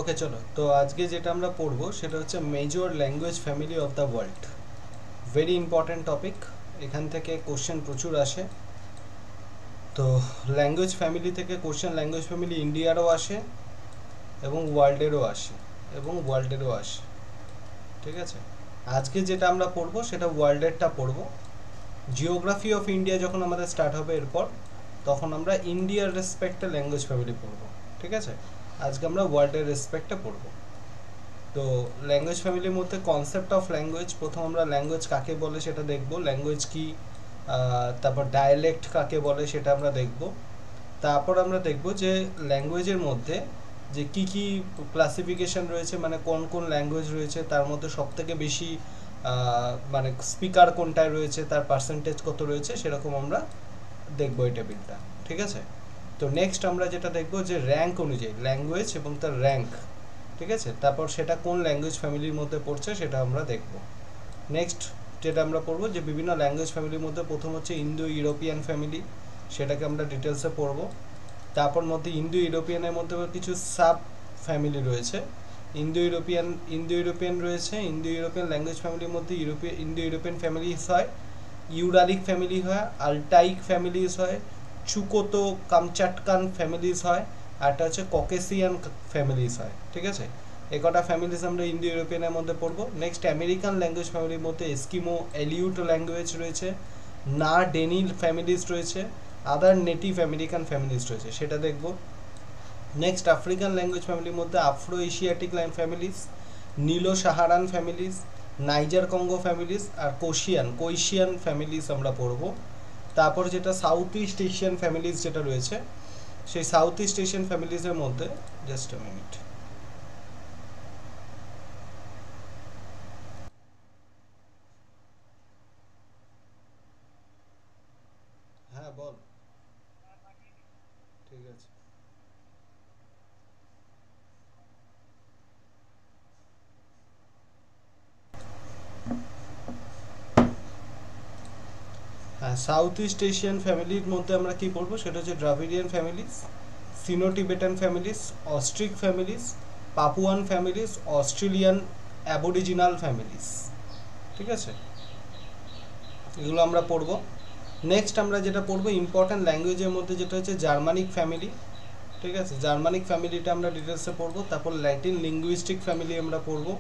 ওকে চলো, তো আজকে যেটা আমরা পড়বো সেটা হচ্ছে major language family of the world. Very important topic, এখান থেকে কোশ্চেন প্রচুর আসে। তো ল্যাঙ্গুয়েজ ফ্যামিলি থেকে কোশ্চেন ল্যাঙ্গুয়েজ ফ্যামিলি ইন্ডিয়ারও আসে এবং ওয়ার্ল্ডেরও আসে। ঠিক আছে, আজকে যেটা আমরা পড়বো সেটা ওয়ার্ল্ডেরটা পড়বো। জিওগ্রাফি অফ ইন্ডিয়া যখন আমাদের স্টার্ট হবে এরপর, তখন আমরা ইন্ডিয়ার রেসপেক্টে ল্যাঙ্গুয়েজ ফ্যামিলি পড়বো। ঠিক আছে, আজকে আমরা ওয়ার্ল্ডের রেসপেক্টে পড়বো। তো ল্যাঙ্গুয়েজ ফ্যামিলির মধ্যে কনসেপ্ট অফ ল্যাঙ্গুয়েজ, প্রথম আমরা ল্যাঙ্গুয়েজ কাকে বলে সেটা দেখব, ল্যাঙ্গুয়েজ কি, তারপর ডায়ালেক্ট কাকে বলে সেটা আমরা দেখব। তারপর আমরা দেখব যে ল্যাঙ্গুয়েজের মধ্যে যে কি কি ক্লাসিফিকেশন রয়েছে, মানে কোন কোন ল্যাঙ্গুয়েজ রয়েছে, তার মধ্যে সবথেকে বেশি মানে স্পিকার কোনটায় রয়েছে, তার পার্সেন্টেজ কত রয়েছে, সেরকম আমরা দেখব এই টেবিলটা। ঠিক আছে, তো নেক্সট আমরা যেটা দেখব যে র্যাঙ্ক অনুযায়ী ল্যাঙ্গুয়েজ এবং তার র্যাঙ্ক। ঠিক আছে, তারপর সেটা কোন ল্যাঙ্গুয়েজ ফ্যামিলির মধ্যে পড়ছে সেটা আমরা দেখব। নেক্সট যেটা আমরা পড়বো যে বিভিন্ন ল্যাঙ্গুয়েজ ফ্যামিলির মধ্যে প্রথম হচ্ছে ইন্দো ইউরোপিয়ান ফ্যামিলি, সেটাকে আমরা ডিটেলসে পড়বো। তারপর মধ্যে ইন্দো ইউরোপিয়ানের মধ্যে কিছু সাব ফ্যামিলি রয়েছে। ইন্দো ইউরোপিয়ান রয়েছে, ইন্দো ইউরোপিয়ান ল্যাঙ্গুয়েজ ফ্যামিলির মধ্যে ইন্দো ইউরোপিয়ান ফ্যামিলিস হয়, ইউরালিক ফ্যামিলি হয়, আলটাইক ফ্যামিলিস হয়, চুকোতো কামচাটকান ফ্যামিলিস হয়, আর একটা হচ্ছে ককেসিয়ান ফ্যামিলিস হয়। ঠিক আছে, এ কটা ফ্যামিলিস আমরা ইন্দো ইউরোপিয়ানের মধ্যে পড়বো। নেক্সট আমেরিকান ল্যাঙ্গুয়েজ ফ্যামিলির মধ্যে এস্কিমো, এলিউট ল্যাঙ্গুয়েজ রয়েছে, না ডেনিল ফ্যামিলিস রয়েছে, আদার নেটিভ আমেরিকান ফ্যামিলিস রয়েছে, সেটা দেখব। নেক্সট আফ্রিকান ল্যাঙ্গুয়েজ ফ্যামিলির মধ্যে Afro Asiatic families, Nilo Saharan families, Niger Congo families, আর কৈশিয়ান ফ্যামিলিস আমরা পড়ব। তারপর যেটা সাউথ ইস্ট এশিয়ান ফ্যামিলিস যেটা রয়েছে, সেই সাউথ ইস্ট এশিয়ান ফ্যামিলিসের মধ্যে জাস্ট আ মিনিট। হ্যাঁ বল। ঠিক আছে। হ্যাঁ, সাউথ ইস্ট এশিয়ান ফ্যামিলির মধ্যে আমরা কি পড়বো সেটা হচ্ছে Dravidian families, Sino Tibetan families, Austric families, Papuan families, Australian Aboriginal families. ঠিক আছে, এগুলো আমরা পড়বো। নেক্সট আমরা যেটা পড়বো ইম্পর্ট্যান্ট ল্যাঙ্গুয়েজের মধ্যে যেটা হচ্ছে জার্মানিক ফ্যামিলি। ঠিক আছে, জার্মানিক ফ্যামিলিটা আমরা ডিটেলসে পড়বো। তারপর ল্যাটিন লিঙ্গুইস্টিক ফ্যামিলি আমরা পড়বো।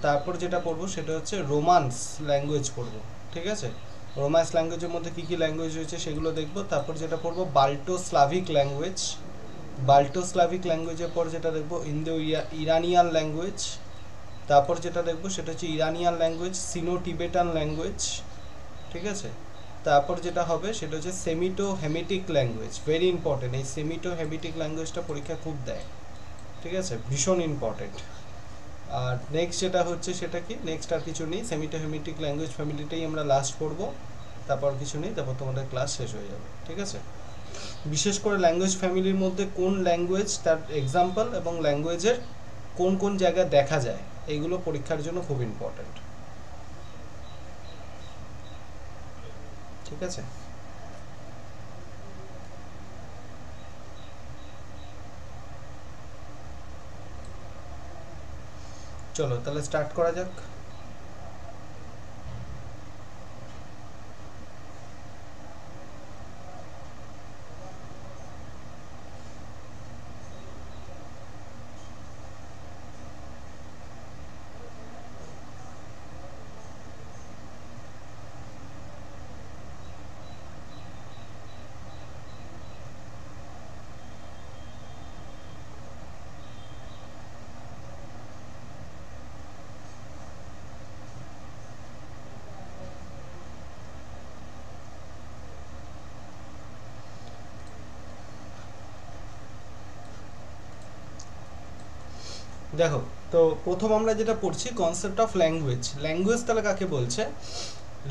তারপর যেটা পড়বো সেটা হচ্ছে রোমান্স ল্যাঙ্গুয়েজ পড়বো। ঠিক আছে, রোমান্স ল্যাঙ্গুয়েজের মধ্যে কী কী ল্যাঙ্গুয়েজ রয়েছে সেগুলো দেখবো। তারপর যেটা পড়বো বাল্টো স্লাভিক ল্যাঙ্গুয়েজ, বাল্টো স্লাভিক ল্যাঙ্গুয়েজের পর যেটা দেখবো ইন্দো ইরানিয়ান ল্যাঙ্গুয়েজ। তারপর যেটা দেখবো সেটা হচ্ছে ইরানিয়ান ল্যাঙ্গুয়েজ, সিনো টিবেটান ল্যাঙ্গুয়েজ। ঠিক আছে, তারপর যেটা হবে সেটা হচ্ছে সেমিটো হেমিটিক ল্যাঙ্গুয়েজ। ভেরি ইম্পর্টেন্ট, এই সেমিটো হেমিটিক ল্যাঙ্গুয়েজটা পরীক্ষা খুব দেয়। ঠিক আছে, ভীষণ ইম্পর্টেন্ট। আর নেক্সট যেটা হচ্ছে সেটা কি, নেক্সট আর কিছু নেই, সেমিটো হেমিটিক ল্যাঙ্গুয়েজ ফ্যামিলিটাই আমরা লাস্ট পড়বো। তারপর কিছু নেই, তারপর তোমাদের ক্লাস শেষ হয়ে যাবে। ঠিক আছে, বিশেষ করে ল্যাঙ্গুয়েজ ফ্যামিলির মধ্যে কোন ল্যাঙ্গুয়েজ, তার এক্সাম্পল এবং ল্যাঙ্গুয়েজের কোন কোন জায়গায় দেখা যায়, এইগুলো পরীক্ষার জন্য খুব ইম্পর্টেন্ট। ঠিক আছে, চলো তাহলে স্টার্ট করা যাক। দেখো, তো প্রথম আমরা যেটা পড়ছি কনসেপ্ট অফ ল্যাঙ্গুয়েজ। ল্যাঙ্গুয়েজ তাহলে কাকে বলছে?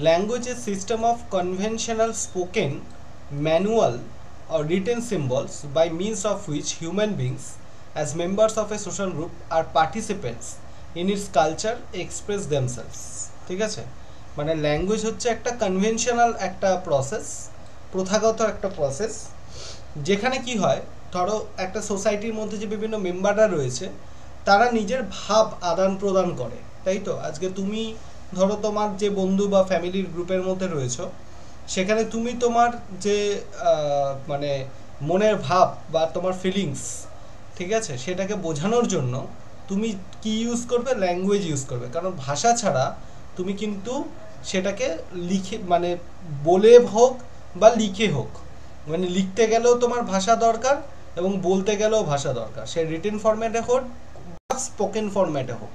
Language is system of conventional spoken, manual or written symbols by means of which human beings as members of a social group are participants in its culture express themselves। ঠিক আছে, মানে language হচ্ছে একটা conventional একটা process, প্রথাগত একটা process, যেখানে কি হয়, ধরো একটা সোসাইটির মধ্যে যে বিভিন্ন মেম্বাররা রয়েছে তারা নিজের ভাব আদান প্রদান করে, তাই তো? আজকে তুমি ধরো তোমার যে বন্ধু বা ফ্যামিলির গ্রুপের মধ্যে রয়েছো, সেখানে তুমি তোমার যে মানে মনের ভাব বা তোমার ফিলিংস, ঠিক আছে, সেটাকে বোঝানোর জন্য তুমি কি ইউজ করবে? ল্যাঙ্গুয়েজ ইউজ করবে। কারণ ভাষা ছাড়া তুমি কিন্তু সেটাকে লিখে মানে বলে হোক বা লিখে হোক, মানে লিখতে গেলেও তোমার ভাষা দরকার এবং বলতে গেলেও ভাষা দরকার, সে রিটেন ফরম্যাটে হোক বা স্পোকেন ফরম্যাটে হোক,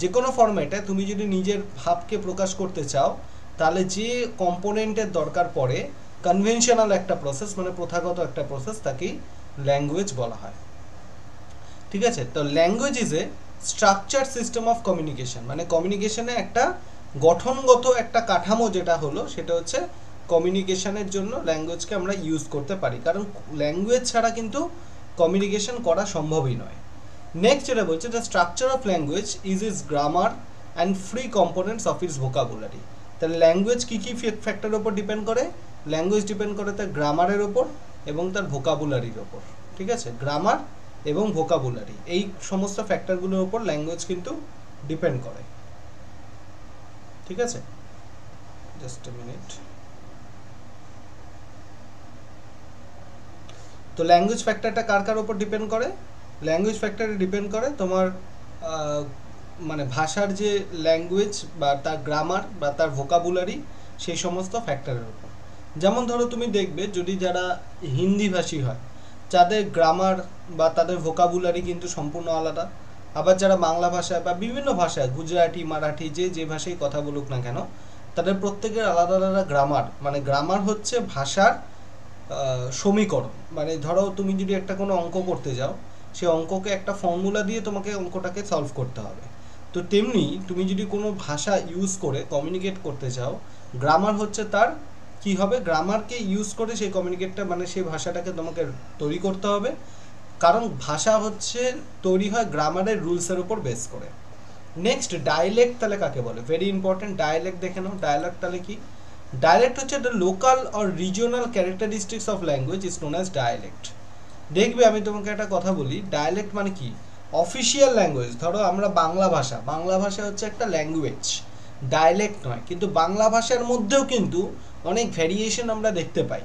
যে কোনো ফরম্যাটে তুমি যদি নিজের ভাবকে প্রকাশ করতে চাও, তাহলে যে কম্পোনেন্টের দরকার পড়ে, কনভেনশনাল একটা প্রসেস, মানে প্রথাগত একটা প্রসেস, তাকেই ল্যাঙ্গুয়েজ বলা হয়। ঠিক আছে? তো language is a structure system of communication, মানে কমিউনিকেশনে একটা গঠনগত একটা কাঠামো যেটা হলো, সেটা হচ্ছে কমিউনিকেশনের জন্য ল্যাঙ্গুয়েজকে আমরা ইউজ করতে পারি, কারণ ল্যাঙ্গুয়েজ ছাড়া কিন্তু কমিউনিকেশন করা সম্ভবই নয়। নেক্সট যেটা বলছে, the structure of language is is grammar and free components of its vocabulary. তাহলে ল্যাঙ্গুয়েজ কী কী ফ্যাক্টরের ওপর ডিপেন্ড করে? ল্যাঙ্গুয়েজ ডিপেন্ড করে তার গ্রামারের ওপর এবং তার ভোকাবুলারির ওপর। ঠিক আছে? গ্রামার এবং ভোকাবুলারি, এই সমস্ত ফ্যাক্টরগুলোর উপর ল্যাঙ্গুয়েজ কিন্তু ডিপেন্ড করে। ঠিক আছে? Just a minute. তো ল্যাঙ্গুয়েজ ফ্যাক্টরটা কার কার উপর ডিপেন্ড করে? ল্যাঙ্গুয়েজ ফ্যাক্টরে ডিপেন্ড করে তোমার মানে ভাষার যে ল্যাঙ্গুয়েজ বা তার গ্রামার বা তার ভোকাবুলারি, সেই সমস্ত ফ্যাক্টরের উপর। যেমন ধরো তুমি দেখবে যদি যারা হিন্দিভাষী হয়, যাদের গ্রামার বা তাদের ভোকাবুলারি কিন্তু সম্পূর্ণ আলাদা। আবার যারা বাংলা ভাষায় বা বিভিন্ন ভাষায়, গুজরাটি, মারাঠি, যে ভাষায় কথা বলুক না কেন, তাদের প্রত্যেকের আলাদা আলাদা গ্রামার, মানে গ্রামার হচ্ছে ভাষার সমীকরণ। মানে ধরো তুমি যদি একটা কোনো অঙ্ক করতে যাও, সেই অঙ্ককে একটা ফর্মুলা দিয়ে তোমাকে অঙ্কটাকে সলভ করতে হবে। তো তেমনি তুমি যদি কোনো ভাষা ইউজ করে কমিউনিকেট করতে চাও, গ্রামার হচ্ছে তার কি হবে, গ্রামারকে ইউজ করে সেই কমিউনিকেটটা, মানে সেই ভাষাটাকে তোমাকে তৈরি করতে হবে। কারণ ভাষা হচ্ছে তৈরি হয় গ্রামারের রুলসের উপর বেস করে। নেক্সট ডায়ালেক্ট তাহলে কাকে বলে? ভেরি ইম্পর্টেন্ট, ডায়ালেক্ট দেখে নাও। ডায়ালেক্ট তাহলে কি? ডায়ালেক্ট হচ্ছে the local or regional characteristics of language is known as dialect. দেখবে আমি তোমাকে একটা কথা বলি, ডায়ালেক্ট মানে কি? Official language. ধরো আমরা বাংলা ভাষা হচ্ছে একটা ল্যাঙ্গুয়েজ, ডায়ালেক্ট নয়। কিন্তু বাংলা ভাষার মধ্যেও কিন্তু অনেক ভ্যারিয়েশন আমরা দেখতে পাই।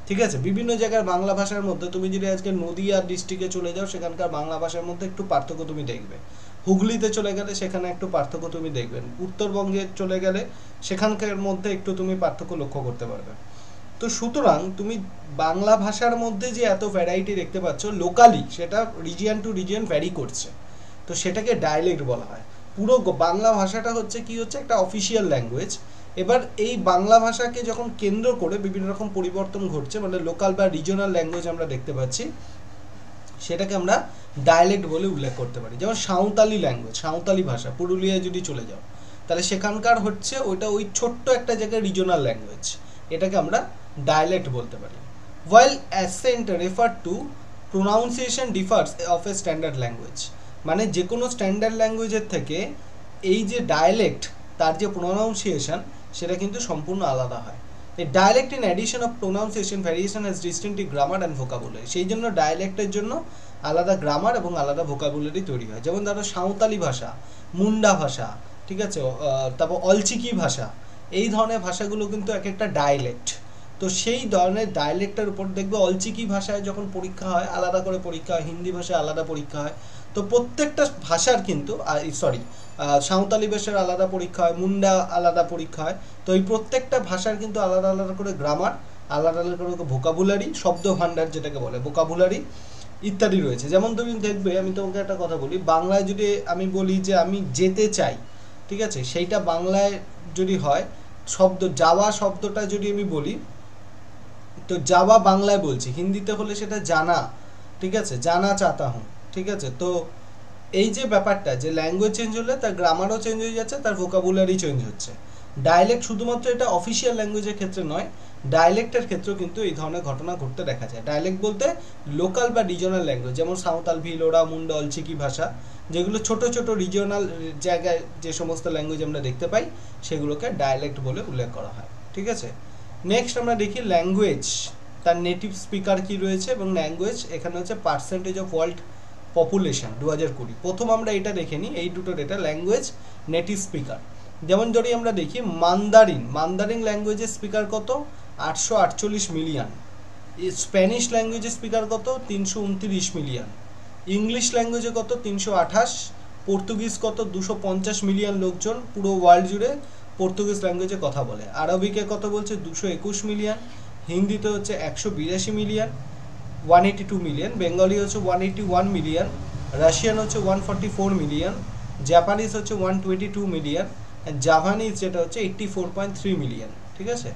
ঠিক আছে? বিভিন্ন জায়গার বাংলা ভাষার মধ্যে তুমি যদি আজকে নদিয়া ডিস্ট্রিক্টে চলে যাও, সেখানকার বাংলা ভাষার মধ্যে একটু পার্থক্য তুমি দেখবে। হুগলিতে চলে গেলে সেখানে একটু পার্থক্য তুমি দেখবেন। উত্তরবঙ্গে চলে গেলে সেখানকার মধ্যে একটু তুমি পার্থক্য লক্ষ্য করতে পারবে। তো সুতরাং তুমি বাংলা ভাষার মধ্যে যে এত ভ্যারাইটি দেখতে পাচ্ছ লোকালি, সেটা রিজিয়ন টু রিজিয়ন ভ্যারি করছে। তো সেটাকে ডায়ালেক্ট বলা হয়। পুরো বাংলা ভাষাটা হচ্ছে কি, হচ্ছে একটা অফিসিয়াল ল্যাঙ্গুয়েজ। এবার এই বাংলা ভাষাকে যখন কেন্দ্র করে বিভিন্ন রকম পরিবর্তন ঘটছে, মানে লোকাল বা রিজিওনাল ল্যাঙ্গুয়েজ আমরা দেখতে পাচ্ছি, সেটাকে আমরা ডায়ালেক্ট বলে উল্লেখ করতে পারি। যেমন সাঁওতালি ল্যাঙ্গুয়েজ, সাঁওতালি ভাষা, পুরুলিয়ায় যদি চলে যাও, তাহলে সেখানকার হচ্ছে ওইটা ওই ছোট্ট একটা জায়গায় রিজিওনাল ল্যাঙ্গুয়েজ, এটাকে আমরা ডায়ালেক্ট বলতে পারি। while accent refer to pronunciation differs of a standard language, মানে যে কোনো স্ট্যান্ডার্ড ল্যাঙ্গুয়েজের থেকে এই যে ডায়ালেক্ট, তার যে প্রোনাউন্সিয়েশন, সেটা কিন্তু সম্পূর্ণ আলাদা হয়। এই dialect in addition of pronunciation variation has distinctive grammar and vocabulary. সেই জন্য ডায়ালেক্টের জন্য আলাদা গ্রামার এবং আলাদা ভোকাবুলারি তৈরি হয়। যেমন ধরো সাঁওতালি ভাষা, মুন্ডা ভাষা, ঠিক আছে, তারপর অলচিকি ভাষা, এই ধরনের ভাষাগুলো কিন্তু এক একটা ডায়ালেক্ট। তো সেই ধরনের ডায়ালেক্টের উপর দেখবে অলচিকি ভাষায় যখন পরীক্ষা হয় আলাদা করে পরীক্ষা হয়, হিন্দি ভাষায় আলাদা পরীক্ষা হয়। তো প্রত্যেকটা ভাষার কিন্তু সাঁওতালি ভাষার আলাদা পরীক্ষা হয়, মুন্ডা আলাদা পরীক্ষা হয়। তো এই প্রত্যেকটা ভাষার কিন্তু আলাদা আলাদা করে গ্রামার, আলাদা আলাদা করে ভোকাবুলারি, শব্দ ভাণ্ডার যেটাকে বলে, ভোকাবুলারি ইত্যাদি রয়েছে। যেমন তুমি দেখবে, আমি তোমাকে একটা কথা বলি, বাংলায় যদি আমি বলি যে আমি যেতে চাই, ঠিক আছে, সেইটা বাংলায় যদি হয়, শব্দ যাওয়া শব্দটা যদি আমি বলি, তো যাওয়া বাংলায় বলছি, হিন্দিতে হলে সেটা জানা, ঠিক আছে, জানা চাতা হুঁ। ঠিক আছে? তো এই যে ব্যাপারটা, যে ল্যাঙ্গুয়েজ চেঞ্জ হলে তার গ্রামারও চেঞ্জ হয়ে যাচ্ছে, তার ভোকাবুলারি চেঞ্জ হচ্ছে। ডায়ালেক্ট শুধুমাত্র এটা অফিসিয়াল ল্যাঙ্গুয়েজের ক্ষেত্রে নয়, ডায়ালেক্টের ক্ষেত্রেও কিন্তু এই ধরনের ঘটনা ঘটতে দেখা যায়। ডায়ালেক্ট বলতে লোকাল বা রিজিওনাল ল্যাঙ্গুয়েজ, যেমন সাঁওতাল, ভিলোরা, মুন্ডা, অলচিকি ভাষা, যেগুলো ছোট ছোট রিজিওনাল জায়গায় যে সমস্ত ল্যাঙ্গুয়েজ আমরা দেখতে পাই, সেগুলোকে ডায়ালেক্ট বলে উল্লেখ করা হয়। ঠিক আছে? নেক্সট আমরা দেখি ল্যাঙ্গুয়েজ, তার নেটিভ স্পিকার কি রয়েছে, এবং ল্যাঙ্গুয়েজ এখানে হচ্ছে পার্সেন্টেজ অফ ওয়ার্ল্ড পপুলেশন 2020। প্রথম আমরা এটা দেখে নিই, এই দুটো ডেটা ল্যাঙ্গুয়েজ নেটিভ স্পিকার। যেমন যদি আমরা দেখি মান্দারিন ল্যাঙ্গুয়েজের স্পিকার কত, 848 মিলিয়ন। স্প্যানিশ ল্যাঙ্গুয়েজের স্পিকার কত, 329 মিলিয়ন। ইংলিশ ল্যাঙ্গুয়েজে কত, 328। পর্তুগিজ কত, 250 মিলিয়ন লোকজন পুরো ওয়ার্ল্ড জুড়ে পর্তুগিজ ল্যাঙ্গুয়েজে কথা বলে। আরবিকে কত বলছে, 221 মিলিয়ন। হিন্দিতে হচ্ছে 182 মিলিয়ন, 182 মিলিয়ন। বেঙ্গলি হচ্ছে 181 মিলিয়ন। রাশিয়ান হচ্ছে 144 মিলিয়ন। জাপানিজ হচ্ছে 122 মিলিয়ন। জাভানিজ যেটা হচ্ছে 84.3 মিলিয়ন। ঠিক আছে,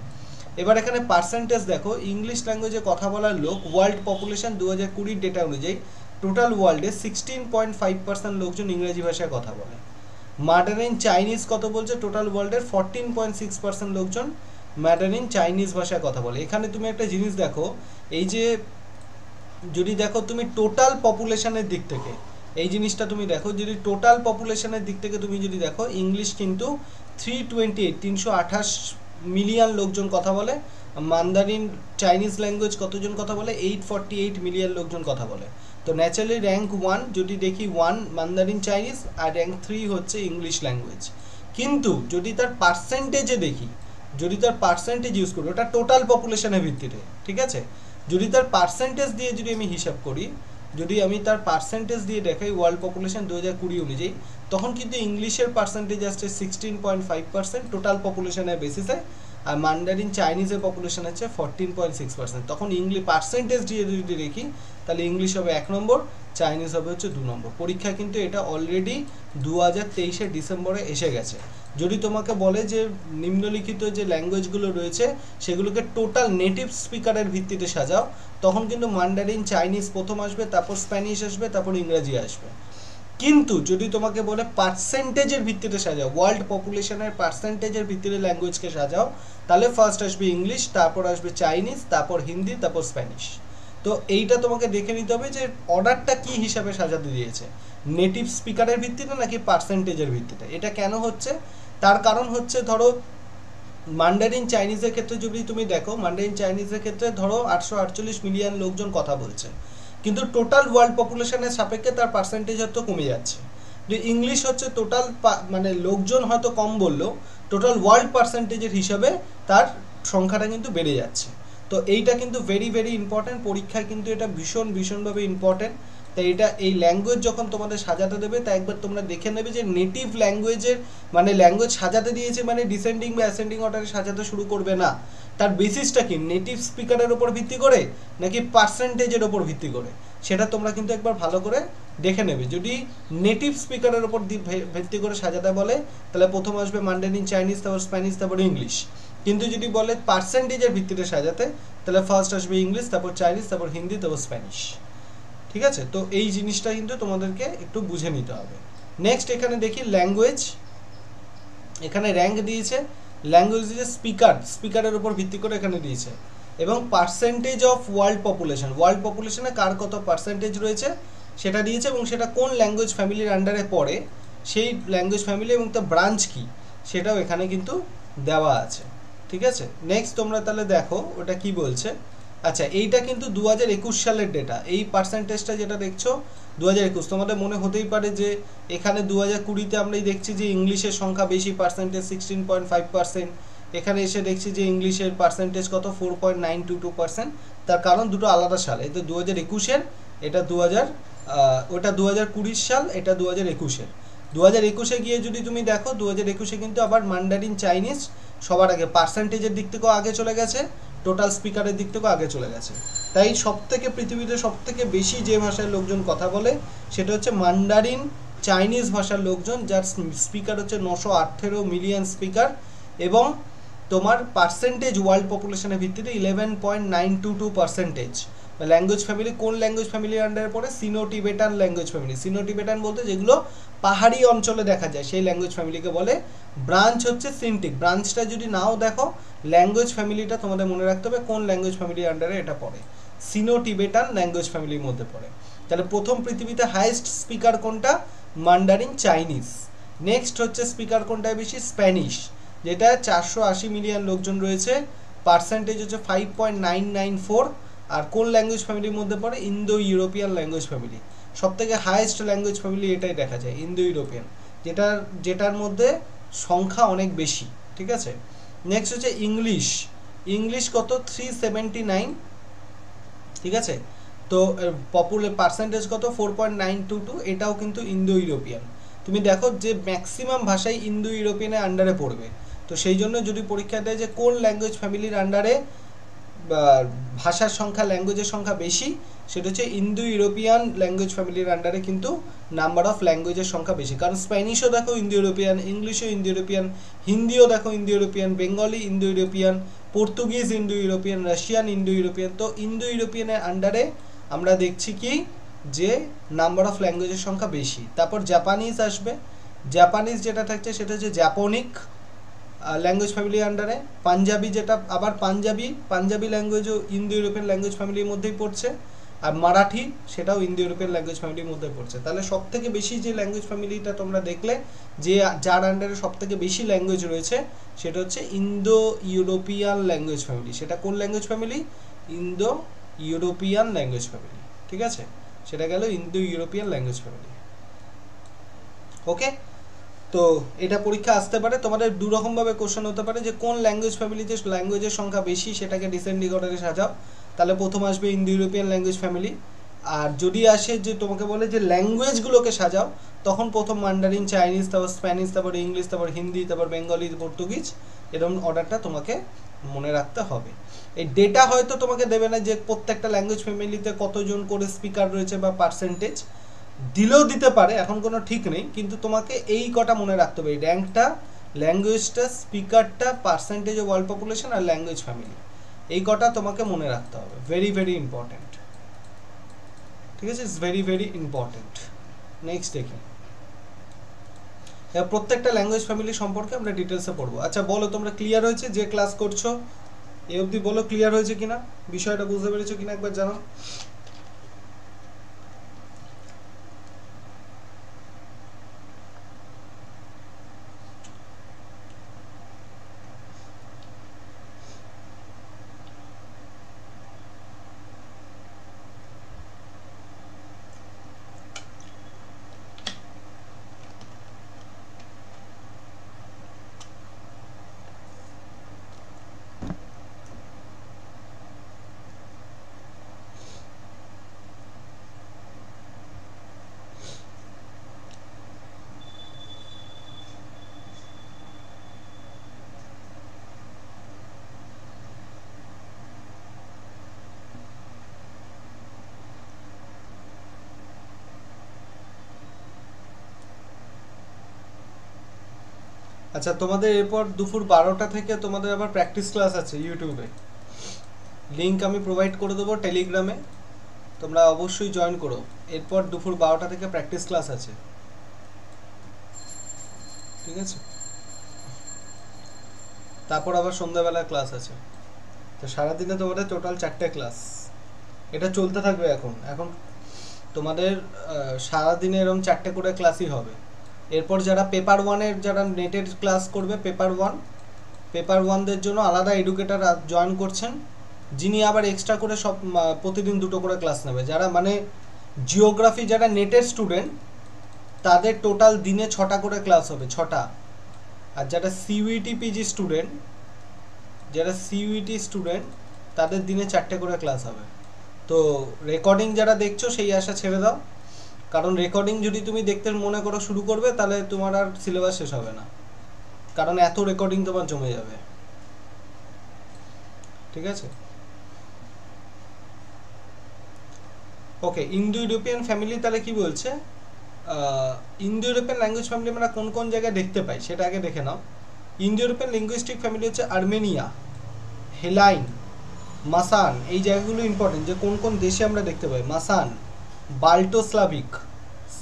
এবার এখানে পার্সেন্টেজ দেখো, ইংলিশ ল্যাঙ্গুয়েজে কথা বলার লোক ওয়ার্ল্ড পপুলেশন 2020 ডেটা অনুযায়ী টোটাল ওয়ার্ল্ডে 16.5% লোকজন ইংরেজি ভাষায় কথা বলে। ম্যান্ডারিন চাইনিজ কত বলছে, টোটাল ওয়ার্ল্ডের 14.6% লোকজন ম্যান্ডারিন চাইনিজ ভাষায় কথা বলে। এখানে তুমি একটা জিনিস দেখো, এই যে যদি দেখো তুমি টোটাল পপুলেশনের দিক থেকে এই জিনিসটা তুমি দেখো, যদি টোটাল পপুলেশনের দিক থেকে তুমি যদি দেখো, ইংলিশ কিন্তু 328 মিলিয়ন লোকজন কথা বলে। মান্দারিন চাইনিজ ল্যাঙ্গুয়েজ কতজন কথা বলে, 848 মিলিয়ন লোকজন কথা বলে। তো ন্যাচারালি র্যাঙ্ক 1 যদি দেখি 1 মান্দারিন চাইনিজ, আর র্যাঙ্ক 3 হচ্ছে ইংলিশ ল্যাঙ্গুয়েজ। কিন্তু যদি তার পার্সেন্টেজে দেখি, যদি তার পার্সেন্টেজ ইউজ করি, ওটা টোটাল পপুলেশনের ভিত্তিতে, ঠিক আছে। যদি তার পার্সেন্টেজ দিয়ে যদি আমি হিসাব করি, যদি আমি তার পার্সেন্টেজ দিয়ে দেখাই ওয়ার্ল্ড পপুলেশন 2020 অনুযায়ী, তখন কিন্তু ইংলিশের পার্সেন্টেজ আসছে 16.5% টোটাল পপুলেশনের বেসিসে, আর মান্ডারিন চাইনিজের পপুলেশন হচ্ছে 14.6%। তখন ইংলিশ পার্সেন্টেজ দিয়ে যদি দেখি, তাহলে ইংলিশ হবে 1 নম্বর, চাইনিজ হবে হচ্ছে 2 নম্বর। পরীক্ষা কিন্তু এটা অলরেডি 2023 ডিসেম্বরে এসে গেছে। যদি তোমাকে বলে যে নিম্নলিখিত যে ল্যাঙ্গুয়েজগুলো রয়েছে সেগুলোকে টোটাল নেটিভ স্পিকারের ভিত্তিতে সাজাও, তখন কিন্তু মান্ডারিন চাইনিজ প্রথম আসবে, তারপর স্প্যানিশ আসবে, তারপর ইংরেজি আসবে। কিন্তু যদি তোমাকে বলে পার্সেন্টেজের ভিত্তিতে সাজাও, ওয়ার্ল্ড পপুলেশনের পার্সেন্টেজের ভিত্তিতে ল্যাঙ্গুয়েজকে সাজাও, তাহলে ফার্স্ট আসবে ইংলিশ, তারপর আসবে চাইনিজ, তারপর হিন্দি, তারপর স্প্যানিশ। তো এইটা তোমাকে দেখে নিতে হবে যে অর্ডারটা কি হিসাবে সাজাতে দিয়েছে, নেটিভ স্পিকারের ভিত্তিতে নাকি পার্সেন্টেজের ভিত্তিতে। এটা কেন হচ্ছে, তার কারণ হচ্ছে ধরো মান্ডারিন চাইনিজের ক্ষেত্রে যদি তুমি দেখো, মান্ডারিন চাইনিজের ক্ষেত্রে ধরো 848 মিলিয়ন লোকজন কথা বলছে, কিন্তু টোটাল ওয়ার্ল্ড পপুলেশনের সাপেক্ষে তার পার্সেন্টেজ হয়তো কমে যাচ্ছে। যে ইংলিশ হচ্ছে টোটাল মানে লোকজন হয়তো কম বললেও টোটাল ওয়ার্ল্ড পার্সেন্টেজের হিসাবে তার সংখ্যাটা কিন্তু বেড়ে যাচ্ছে। তো এইটা কিন্তু ভেরি ভেরি ইম্পর্টেন্ট, পরীক্ষায় কিন্তু এটা ভীষণভাবে ইম্পর্টেন্ট। তাই এটা এই ল্যাঙ্গুয়েজ যখন তোমাদের সাজাতে দেবে, তাই একবার তোমরা দেখে নেবে যে নেটিভ ল্যাঙ্গুয়েজের মানে ল্যাঙ্গুয়েজ সাজাতে দিয়েছে মানে ডিসেন্ডিং বা অ্যাসেন্ডিং অর্ডারে সাজাতে শুরু করবে না। তার বেসিসটা কি, নেটিভ স্পিকারের ওপর ভিত্তি করে নাকি পার্সেন্টেজের ওপর ভিত্তি করে, সেটা তোমরা কিন্তু একবার ভালো করে দেখে নেবে। যদি নেটিভ স্পিকারের ওপর ভিত্তি করে সাজাতে বলে, তাহলে প্রথম আসবে মান্ডারিন চাইনিজ, তারপর স্প্যানিশ, তারপর ইংলিশ। কিন্তু যদি বলে পার্সেন্টেজের ভিত্তিতে সাজাতে, তাহলে ফার্স্ট আসবে ইংলিশ, তারপর চাইনিজ, তারপর হিন্দি, তারপর স্প্যানিশ। ঠিক আছে, তো এই জিনিসটা কিন্তু তোমাদেরকে একটু বুঝে নিতে হবে। নেক্সট এখানে দেখি ল্যাঙ্গুয়েজ, এখানে র্যাঙ্ক দিয়েছে, ল্যাঙ্গুয়েজ দিয়েছে স্পিকারের উপর ভিত্তি করে এখানে দিয়েছে, এবং পার্সেন্টেজ অফ ওয়ার্ল্ড পপুলেশনে কার কত পার্সেন্টেজ রয়েছে সেটা দিয়েছে, এবং সেটা কোন ল্যাঙ্গুয়েজ ফ্যামিলির আন্ডারে পড়ে সেই ল্যাঙ্গুয়েজ ফ্যামিলি এবং তার ব্রাঞ্চ কি সেটাও এখানে কিন্তু দেওয়া আছে। ঠিক আছে, নেক্সট তোমরা তাহলে দেখো ওটা কি বলছে। আচ্ছা, এইটা কিন্তু 2021 সালের ডেটা, এই পার্সেন্টেজটা যেটা দেখছো 2021। তোমাদের মনে হতেই পারে যে এখানে 2020-তে আমরাই দেখছি যে ইংলিশের সংখ্যা বেশি, পার্সেন্টেজ 16.5%, এখানে এসে দেখছি যে ইংলিশের পার্সেন্টেজ কত 4.922%। তার কারণ দুটো আলাদা সাল, এটা 2021-এর, এটা ওটা 2020 সাল, এটা 2021-এর। 2021-এ গিয়ে যদি তুমি দেখো, 2021-এ কিন্তু আবার মান্ডারিন চাইনিজ সবার আগে, পার্সেন্টেজের দিক থেকেও আগে চলে গেছে, টোটাল স্পিকারের দিক থেকেও আগে চলে গেছে। তাই সবথেকে পৃথিবীতে সবথেকে বেশি যে ভাষায় লোকজন কথা বলে সেটা হচ্ছে মান্ডারিন চাইনিজ ভাষার লোকজন, যার স্পিকার হচ্ছে 918 মিলিয়ন স্পিকার, এবং তোমার পার্সেন্টেজ ওয়ার্ল্ড পপুলেশনের ভিত্তিতে 11.922%। ল্যাঙ্গুয়েজ ফ্যামিলি কোন ল্যাঙ্গুয়েজ ফ্যামিলির আন্ডারে পড়ে, সিনো টিবেটান ল্যাঙ্গুয়েজ ফ্যামিলি। সিনো টিবেটান বলতে যেগুলো পাহাড়ি অঞ্চলে দেখা যায় সেই ল্যাঙ্গুয়েজ ফ্যামিলিকে বলে। ব্রাঞ্চ হচ্ছে সিনটিক, ব্রাঞ্চটা যদি নাও দেখো, ল্যাঙ্গুয়েজ ফ্যামিলিটা তোমাদের মনে রাখতে হবে কোন ল্যাঙ্গুয়েজ ফ্যামিলির আন্ডারে এটা পড়ে, সিনো টিবেটান ল্যাঙ্গুয়েজ ফ্যামিলির মধ্যে পড়ে। তাহলে প্রথম পৃথিবীতে হাইয়েস্ট স্পিকার কোনটা, মান্ডারিন চাইনিজ। নেক্সট হচ্ছে স্পিকার কোনটায় বেশি, স্প্যানিশ, যেটা 480 মিলিয়ন লোকজন রয়েছে, পার্সেন্টেজ হচ্ছে 5.994। আর কোন ল্যাঙ্গুয়েজ ফ্যামিলির মধ্যে পড়ে, ইন্দো ইউরোপিয়ান ল্যাঙ্গুয়েজ ফ্যামিলি। সবথেকে হাইয়েস্ট ল্যাঙ্গুয়েজ ফ্যামিলি এটাই দেখা যায়, ইন্দো ইউরোপিয়ান, যেটার মধ্যে সংখ্যা অনেক বেশি। ঠিক আছে, নেক্সট হচ্ছে ইংলিশ। ইংলিশ কত? 379। ঠিক আছে, তো পপুলার পার্সেন্টেজ কত? 4.922। এটাও কিন্তু ইন্দো ইউরোপিয়ান। তুমি দেখো যে ম্যাক্সিমাম ভাষাই ইন্দো ইউরোপিয়ানের আন্ডারে পড়বে। তো সেই জন্য যদি পরীক্ষা দেয় যে কোন ল্যাঙ্গুয়েজ ফ্যামিলির আন্ডারে ভাষার সংখ্যা, ল্যাঙ্গুয়েজের সংখ্যা বেশি, সেটা হচ্ছে ইন্দো ইউরোপিয়ান ল্যাঙ্গুয়েজ ফ্যামিলির আন্ডারে কিন্তু নাম্বার অফ ল্যাঙ্গুয়েজের সংখ্যা বেশি। কারণ স্প্যানিশও দেখো ইন্দো ইউরোপিয়ান, ইংলিশও ইন্দো ইউরোপিয়ান, হিন্দিও দেখো Indo European, Bengali Indo European, Portuguese Indo European, Russian Indo European. তো ইন্দো ইউরোপিয়ানের আন্ডারে আমরা দেখছি কি যে নাম্বার অফ ল্যাঙ্গুয়েজের সংখ্যা বেশি। তারপর জাপানিজ আসবে। জাপানিজ যেটা থাকছে সেটা হচ্ছে জাপনিক ল্যাঙ্গুয়েজ ফ্যামিলির আন্ডারে। পাঞ্জাবি, যেটা আবার পাঞ্জাবি ল্যাঙ্গুয়েজও ইন্দো ইউরোপিয়ান ল্যাঙ্গুয়েজ ফ্যামিলির মধ্যেই পড়ছে। আর মারাঠি, সেটাও ইন্দো ইউরোপিয়ান ল্যাঙ্গুয়েজ ফ্যামিলির মধ্যে পড়ছে। তাহলে সব থেকে বেশি যে ল্যাঙ্গুয়েজ ফ্যামিলিটা তোমরা দেখলে যে যার আন্ডারে সব থেকে বেশি ল্যাঙ্গুয়েজ রয়েছে সেটা হচ্ছে ইন্দো ইউরোপিয়ান ল্যাঙ্গুয়েজ ফ্যামিলি। সেটা কোন language family? Indo European language family. ঠিক আছে, সেটা গেল ইন্দো ইউরোপিয়ান ল্যাঙ্গুয়েজ ফ্যামিলি। ওকে, তো এটা পরীক্ষা আসতে পারে তোমাদের দুরকমভাবে কোশ্চেন হতে পারে যে কোন ল্যাঙ্গুয়েজ ফ্যামিলিতে ল্যাঙ্গুয়েজের সংখ্যা বেশি সেটাকে ডিসেন্ডিং অর্ডারে সাজাও। তাহলে প্রথম আসবে ইন্দো ইউরোপিয়ান ল্যাঙ্গুয়েজ ফ্যামিলি। আর যদি আসে যে তোমাকে বলে যে ল্যাঙ্গুয়েজগুলোকে সাজাও, তখন প্রথম মান্ডারিন, চাইনিজ, তারপর স্প্যানিশ, তারপর ইংলিশ, তারপর হিন্দি, তারপর বেঙ্গলি, পর্তুগিজ, এরকম অর্ডারটা তোমাকে মনে রাখতে হবে। এই ডেটা হয়তো তোমাকে দেবে না যে প্রত্যেকটা ল্যাঙ্গুয়েজ ফ্যামিলিতে কতজন করে স্পিকার রয়েছে বা পার্সেন্টেজ, দিলেও দিতে পারে, এখন কোনো ঠিক নেই, কিন্তু তোমাকে এই কটা মনে রাখতে হবে, র্যাঙ্কটা, ল্যাঙ্গুয়েজটা, স্পিকারটা, পার্সেন্টেজ অফ ওয়ার্ল্ড পপুলেশন আর ল্যাঙ্গুয়েজ ফ্যামিলি, এই কটা তোমাকে মনে রাখতে হবে। Very very important. ঠিক আছে, it's very very important. Next দেখি, প্রত্যেকটা ল্যাঙ্গুয়েজ ফ্যামিলি সম্পর্কে আমরা ডিটেলসে পড়বো। আচ্ছা বলো, তোমরা ক্লিয়ার হয়েছে যে ক্লাস করছো এই অবধি? বলো ক্লিয়ার হয়েছে কিনা, বিষয়টা বুঝতে পেরেছো কিনা একবার জানাও। আচ্ছা, তোমাদের এরপর দুপুর 12টা থেকে তোমাদের আবার প্র্যাকটিস ক্লাস আছে ইউটিউবে। লিঙ্ক আমি প্রোভাইড করে দেবো টেলিগ্রামে, তোমরা অবশ্যই জয়েন করো। এরপর দুপুর 12টা থেকে প্র্যাকটিস ক্লাস আছে। ঠিক আছে, তারপর আবার সন্ধ্যাবেলা ক্লাস আছে। তো সারাদিনে তোমাদের টোটাল 4টে ক্লাস, এটা চলতে থাকবে। এখন তোমাদের সারাদিনে এরকম 4টে করে ক্লাসই হবে। এরপর যারা পেপার ওয়ানের, যারা নেটের ক্লাস করবে, পেপার ওয়ানদের জন্য আলাদা এডুকেটার জয়েন করছেন, যিনি আবার এক্সট্রা করে সব প্রতিদিন 2টো করে ক্লাস নেবে। যারা মানে জিওগ্রাফি, যারা নেটের স্টুডেন্ট, তাদের টোটাল দিনে 6টা করে ক্লাস হবে, 6টা। আর যারা সিইউটি পিজি স্টুডেন্ট, তাদের দিনে 4টে করে ক্লাস হবে। তো রেকর্ডিং যারা দেখছো সেই আশা ছেড়ে দাও, কারণ রেকর্ডিং যদি তুমি দেখতে মনে করো শুরু করবে, তাহলে তোমার আর সিলেবাস শেষ হবে না, কারণ এত রেকর্ডিং তোমার জমে যাবে। ঠিক আছে, ওকে। ইন্দো ইউরোপিয়ান ফ্যামিলি তাহলে কি বলছে? ইন্দো ইউরোপিয়ান ল্যাঙ্গুয়েজ ফ্যামিলি আমরা কোন কোন জায়গায় দেখতে পাই সেটা আগে দেখে নাও। ইন্দো ইউরোপিয়ান লিঙ্গুইস্টিক ফ্যামিলি হচ্ছে আর্মেনিয়া, হেলাইন, মাসান, এই জায়গাগুলো ইম্পর্টেন্ট যে কোন কোন দেশে আমরা দেখতে পাই। মাসান, Balto Slavic,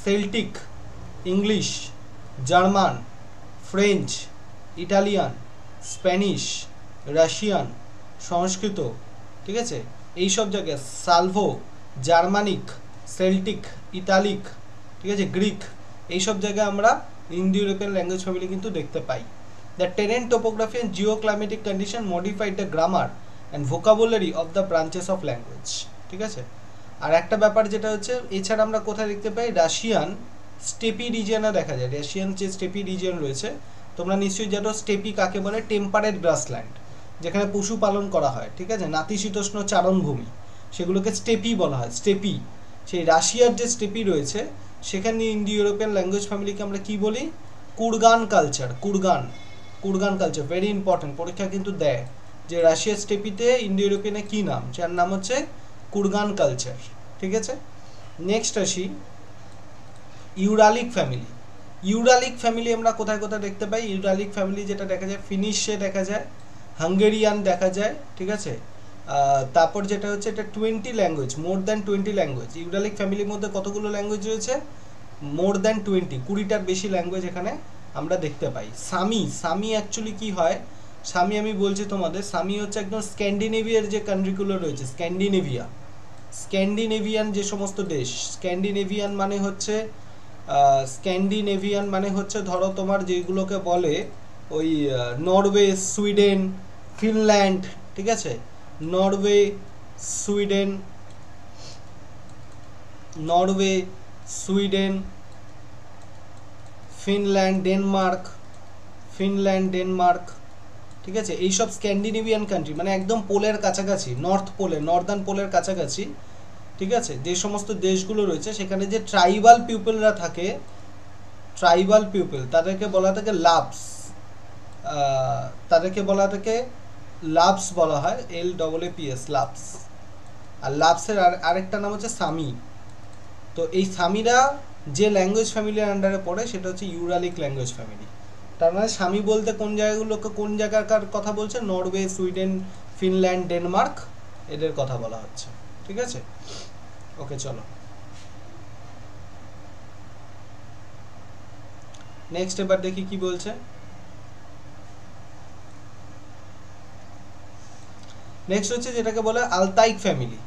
Celtic, English, German, French, Italian, Spanish, Russian, Sanskrit. ঠিক আছে, এই সব জায়গায় সালভো, জার্মানিক, সেল্টিক, ইতালিক, ঠিক আছে, গ্রিক, এইসব জায়গায় আমরা ইন্দো ইউরোপিয়ান ল্যাঙ্গুয়েজ ফ্যামিলি কিন্তু দেখতে পাই। The terrain, topography and geoclimatic condition modified the grammar and vocabulary of the branches of language. ঠিক আছে, আর একটা ব্যাপার যেটা হচ্ছে, এছাড়া আমরা কোথায় দেখতে পাই, রাশিয়ান স্টেপি রিজিয়নে দেখা যায়। রাশিয়ান যে স্টেপি রিজিয়ন রয়েছে, তোমরা নিশ্চয়ই জানো স্টেপি কাকে বলে, টেম্পারেট গ্রাসল্যান্ড, যেখানে পশুপালন করা হয়, ঠিক আছে, নাতিশীতোষ্ণ চারণভূমি, সেগুলোকে স্টেপি বলা হয়, স্টেপি। সেই রাশিয়ার যে স্টেপি রয়েছে সেখানে ইন্দো ইউরোপিয়ান ল্যাঙ্গুয়েজ ফ্যামিলিকে আমরা কি বলি, কুরগান কালচার। কুরগান কালচার ভেরি ইম্পর্টেন্ট, পরীক্ষা কিন্তু দেয় যে রাশিয়ার স্টেপিতে ইন্দো ইউরোপিয়ানে কী নাম, যার নাম হচ্ছে কুরগান কালচার, ঠিক আছে। নেক্সট আসি ইউরালিক ফ্যামিলি। ইউরালিক ফ্যামিলি আমরা কোথায় কোথায় দেখতে পাই, ইউরালিক ফ্যামিলি যেটা দেখা যায় ফিনিশে দেখা যায়, হাঙ্গেরিয়ান দেখা যায়, ঠিক আছে। তারপর যেটা হচ্ছে এটা 20 ল্যাঙ্গুয়েজ, মোর দ্যান 20 ল্যাঙ্গুয়েজ। ইউরালিক ফ্যামিলির মধ্যে কতগুলো ল্যাঙ্গুয়েজ রয়েছে, মোর দ্যান 20টার বেশি ল্যাঙ্গুয়েজ এখানে আমরা দেখতে পাই। সামি অ্যাকচুয়ালি কি হয়, সামি আমি বলছি তোমাদের, সামি হচ্ছে একদম স্ক্যান্ডিনেভিয়ার যে কান্ট্রিগুলো রয়েছে, স্ক্যান্ডিনেভিয়ান যে সমস্ত দেশ, স্ক্যান্ডিনেভিয়ান মানে হচ্ছে ধরো তোমার যেগুলোকে বলে ওই নরওয়ে, সুইডেন, ফিনল্যান্ড, ঠিক আছে, নরওয়ে, সুইডেন, ফিনল্যান্ড, ডেনমার্ক, ঠিক আছে, এইসব স্ক্যান্ডিনেভিয়ান কান্ট্রি, মানে একদম পোলের কাছাকাছি, নর্দার্ন পোলের কাছাকাছি, ঠিক আছে, যে সমস্ত দেশগুলো রয়েছে সেখানে যে ট্রাইবাল পিপলরা থাকে, তাদেরকে বলা থাকে লাভস বলা হয়, LAAPS, লাভস। আর লাভসের আরেকটা নাম হচ্ছে সামি। তো এই সামিরা যে ল্যাঙ্গুয়েজ ফ্যামিলির আন্ডারে পড়ে সেটা হচ্ছে ইউরালিক ল্যাঙ্গুয়েজ ফ্যামিলি। তার মানে সামি বলতে কোন জায়গাকার কথা বলছে, নরওয়ে, সুইডেন, ফিনল্যান্ড, ডেনমার্ক, এদের কথা বলা হচ্ছে, ঠিক আছে। ওকে, চলো নেক্সট এবার দেখি কি বলছে। নেক্সট হচ্ছে যেটাকে বলে আলতাইক ফ্যামিলি।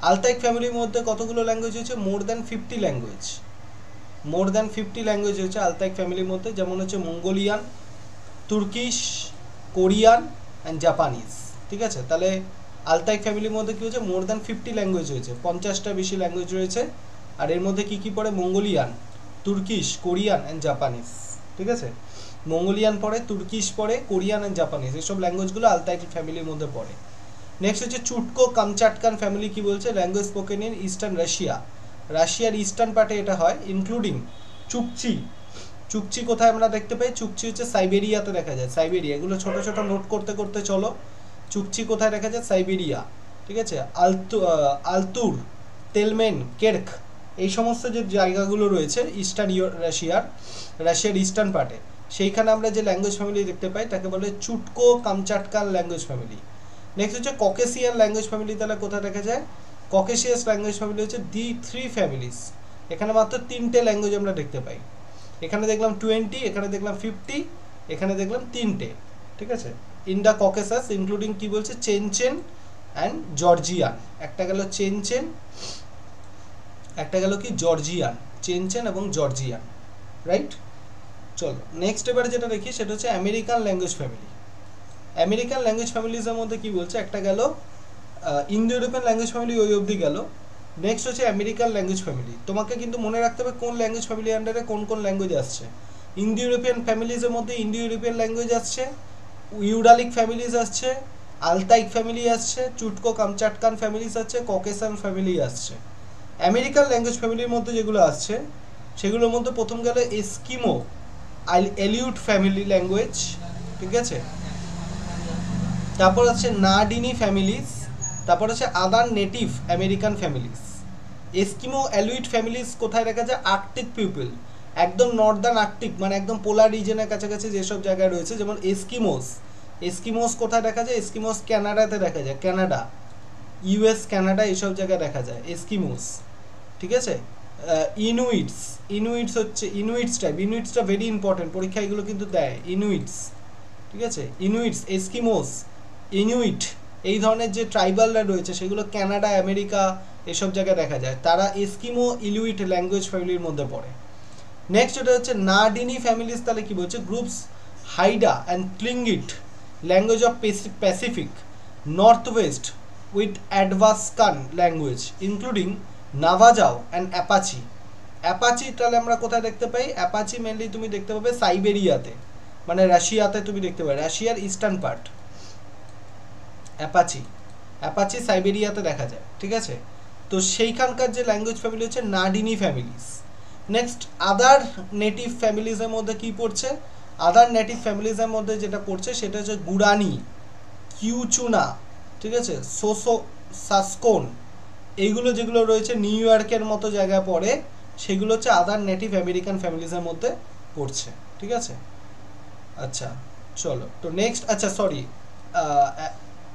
আলতাইক ফ্যামিলির মধ্যে কতগুলো ল্যাঙ্গুয়েজ হচ্ছে, মোর দ্যান 50 ল্যাঙ্গুয়েজ হচ্ছে আলতাইক ফ্যামিলির মধ্যে, যেমন হচ্ছে Mongolian, Turkish, Korean and Japanese, ঠিক আছে। তাহলে আলতাইক ফ্যামিলির মধ্যে কী হচ্ছে, মোর দ্যান 50 ল্যাঙ্গুয়েজ হয়েছে, 50টা বেশি ল্যাঙ্গুয়েজ রয়েছে। আর এর মধ্যে কী কী পড়ে, Mongolian, Turkish, Korean and Japanese, ঠিক আছে। মঙ্গোলিয়ান পড়ে, তুর্কিশ পড়ে, কোরিয়ান অ্যান্ড জাপানিজ, এইসব ল্যাঙ্গুয়েজগুলো আলতাইক ফ্যামিলির মধ্যে পড়ে। নেক্সট হচ্ছে চুটকো কামচাটকান ফ্যামিলি। কি বলছে, ল্যাঙ্গুয়েজ স্পোকেন ইন ইস্টার্ন রাশিয়ার ইস্টার্ন পার্টে এটা হয়, ইনক্লুডিং চুকচি কোথায় আমরা দেখতে পাই, চুকচি হচ্ছে সাইবেরিয়াতে দেখা যায়, সাইবেরিয়া, এগুলো ছোট ছোট নোট করতে করতে চলো। চুকচি কোথায় দেখা যায়, সাইবেরিয়া, ঠিক আছে। আলতুর, তেলমেন, কের্ক, এই সমস্ত যে জায়গাগুলো রয়েছে ইস্টার্ন রাশিয়ার ইস্টার্ন পার্টে, সেইখানে আমরা যে ল্যাঙ্গুয়েজ ফ্যামিলি দেখতে পাই তাকে বলে চুটকো কামচাটকান ল্যাঙ্গুয়েজ ফ্যামিলি। নেক্সট হচ্ছে ককেশিয়ান ল্যাঙ্গুয়েজ ফ্যামিলি। তাহলে কোথায় দেখা যায়, ককেশিয়াস ল্যাঙ্গুয়েজ ফ্যামিলি হচ্ছে D3 ফ্যামিলিস। এখানে মাত্র 3টে ল্যাঙ্গুয়েজ আমরা দেখতে পাই, এখানে দেখলাম 20, এখানে দেখলাম 50, এখানে দেখলাম 3টে, ঠিক আছে। ইন দ্য ককেসাস ইনক্লুডিং কি বলছে, চেনচেন অ্যান্ড জর্জিয়ান। একটা গেল চেনচেন, একটা গেল কি জর্জিয়ান, চেনচেন এবং জর্জিয়ান, রাইট। চলো নেক্সট এবারে যেটা দেখি সেটা হচ্ছে American language family. American language ফ্যামিলিজের মধ্যে কি বলছে, একটা গেল ইন্দো ইউরোপিয়ান ল্যাঙ্গুয়েজ ফ্যামিলি, ওই অবধি গেল। নেক্সট হচ্ছে আমেরিকান ল্যাঙ্গুয়েজ ফ্যামিলি। তোমাকে কিন্তু মনে রাখতে হবে কোন ল্যাঙ্গুয়েজ ফ্যামিলি আন্ডারে কোন কোন ল্যাঙ্গুয়েজ আসছে। ইন্দো ইউরোপিয়ান ফ্যামিলিজের মধ্যে ইন্দো ইউরোপিয়ান ল্যাঙ্গুয়েজ আসছে, ইউরালিক ফ্যামিলিজ আসছে, আলতাইক ফ্যামিলি আসছে, চুটকো কামচাটকান ফ্যামিলিজ আসছে, ককেশান ফ্যামিলি আসছে। আমেরিকান ল্যাঙ্গুয়েজ ফ্যামিলির মধ্যে যেগুলো আসছে সেগুলোর মধ্যে প্রথম গেল এস্কিমো এলিউট ফ্যামিলি ল্যাঙ্গুয়েজ, ঠিক আছে। তারপর হচ্ছে নাডিনি ফ্যামিলিজ, তারপর হচ্ছে other native American families. Eskimo Aleut families কোথায় দেখা যায়, আর্কটিক পিপল, একদম নর্দার্ন আর্কটিক, মানে একদম পোলার রিজনের কাছাকাছি যেসব জায়গায় রয়েছে, যেমন এস্কিমোস কোথায় দেখা যায়, এস্কিমোস ক্যানাডাতে দেখা যায়, ক্যানাডা, US, ক্যানাডা, এইসব জায়গায় দেখা যায় এস্কিমোস, ঠিক আছে। ইনুইটস হচ্ছে ইনুইটসটা ভেরি ইম্পর্টেন্ট, পরীক্ষা এগুলো কিন্তু দেয়, ইনুইটস, ঠিক আছে। এস্কিমোস, ইনুইট, এই ধরনের যে ট্রাইবালরা রয়েছে সেগুলো ক্যানাডা, আমেরিকা, এসব জায়গায় দেখা যায়, তারা এস্কিমো ইলুইট ল্যাঙ্গুয়েজ ফ্যামিলির মধ্যে পড়ে। নেক্সট এটা হচ্ছে নাডিনি ফ্যামিলিজ। তাহলে কি বলছে, groups Haida and tlingit, language of Pacific north west with Athabaskan language including Navajo and Apache. Apache তাহলে আমরা কোথায় দেখতে পাই? অ্যাপাচি মেনলি তুমি দেখতে পাবে সাইবেরিয়াতে, মানে রাশিয়াতে তুমি দেখতে পাবে, রাশিয়ার ইস্টার্ন পার্ট। অ্যাপাচি অ্যাপাচি সাইবেরিয়াতে দেখা যায়, ঠিক আছে। তো সেইখানকার যে ল্যাঙ্গুয়েজ ফ্যামিলি হচ্ছে নাডিনি ফ্যামিলিজ। নেক্সট আদার নেটিভ ফ্যামিলিজের মধ্যে কি পড়ছে? আদার নেটিভ ফ্যামিলিজের মধ্যে যেটা পড়ছে সেটা হচ্ছে গুরানি, কিউচুনা, ঠিক আছে, সোসো, সাসকোন, এইগুলো যেগুলো রয়েছে নিউ ইয়র্কের মতো জায়গায় পড়ে, সেগুলো হচ্ছে আদার নেটিভ আমেরিকান ফ্যামিলিজের মধ্যে পড়ছে, ঠিক আছে। আচ্ছা চলো তো নেক্সট, আচ্ছা সরি,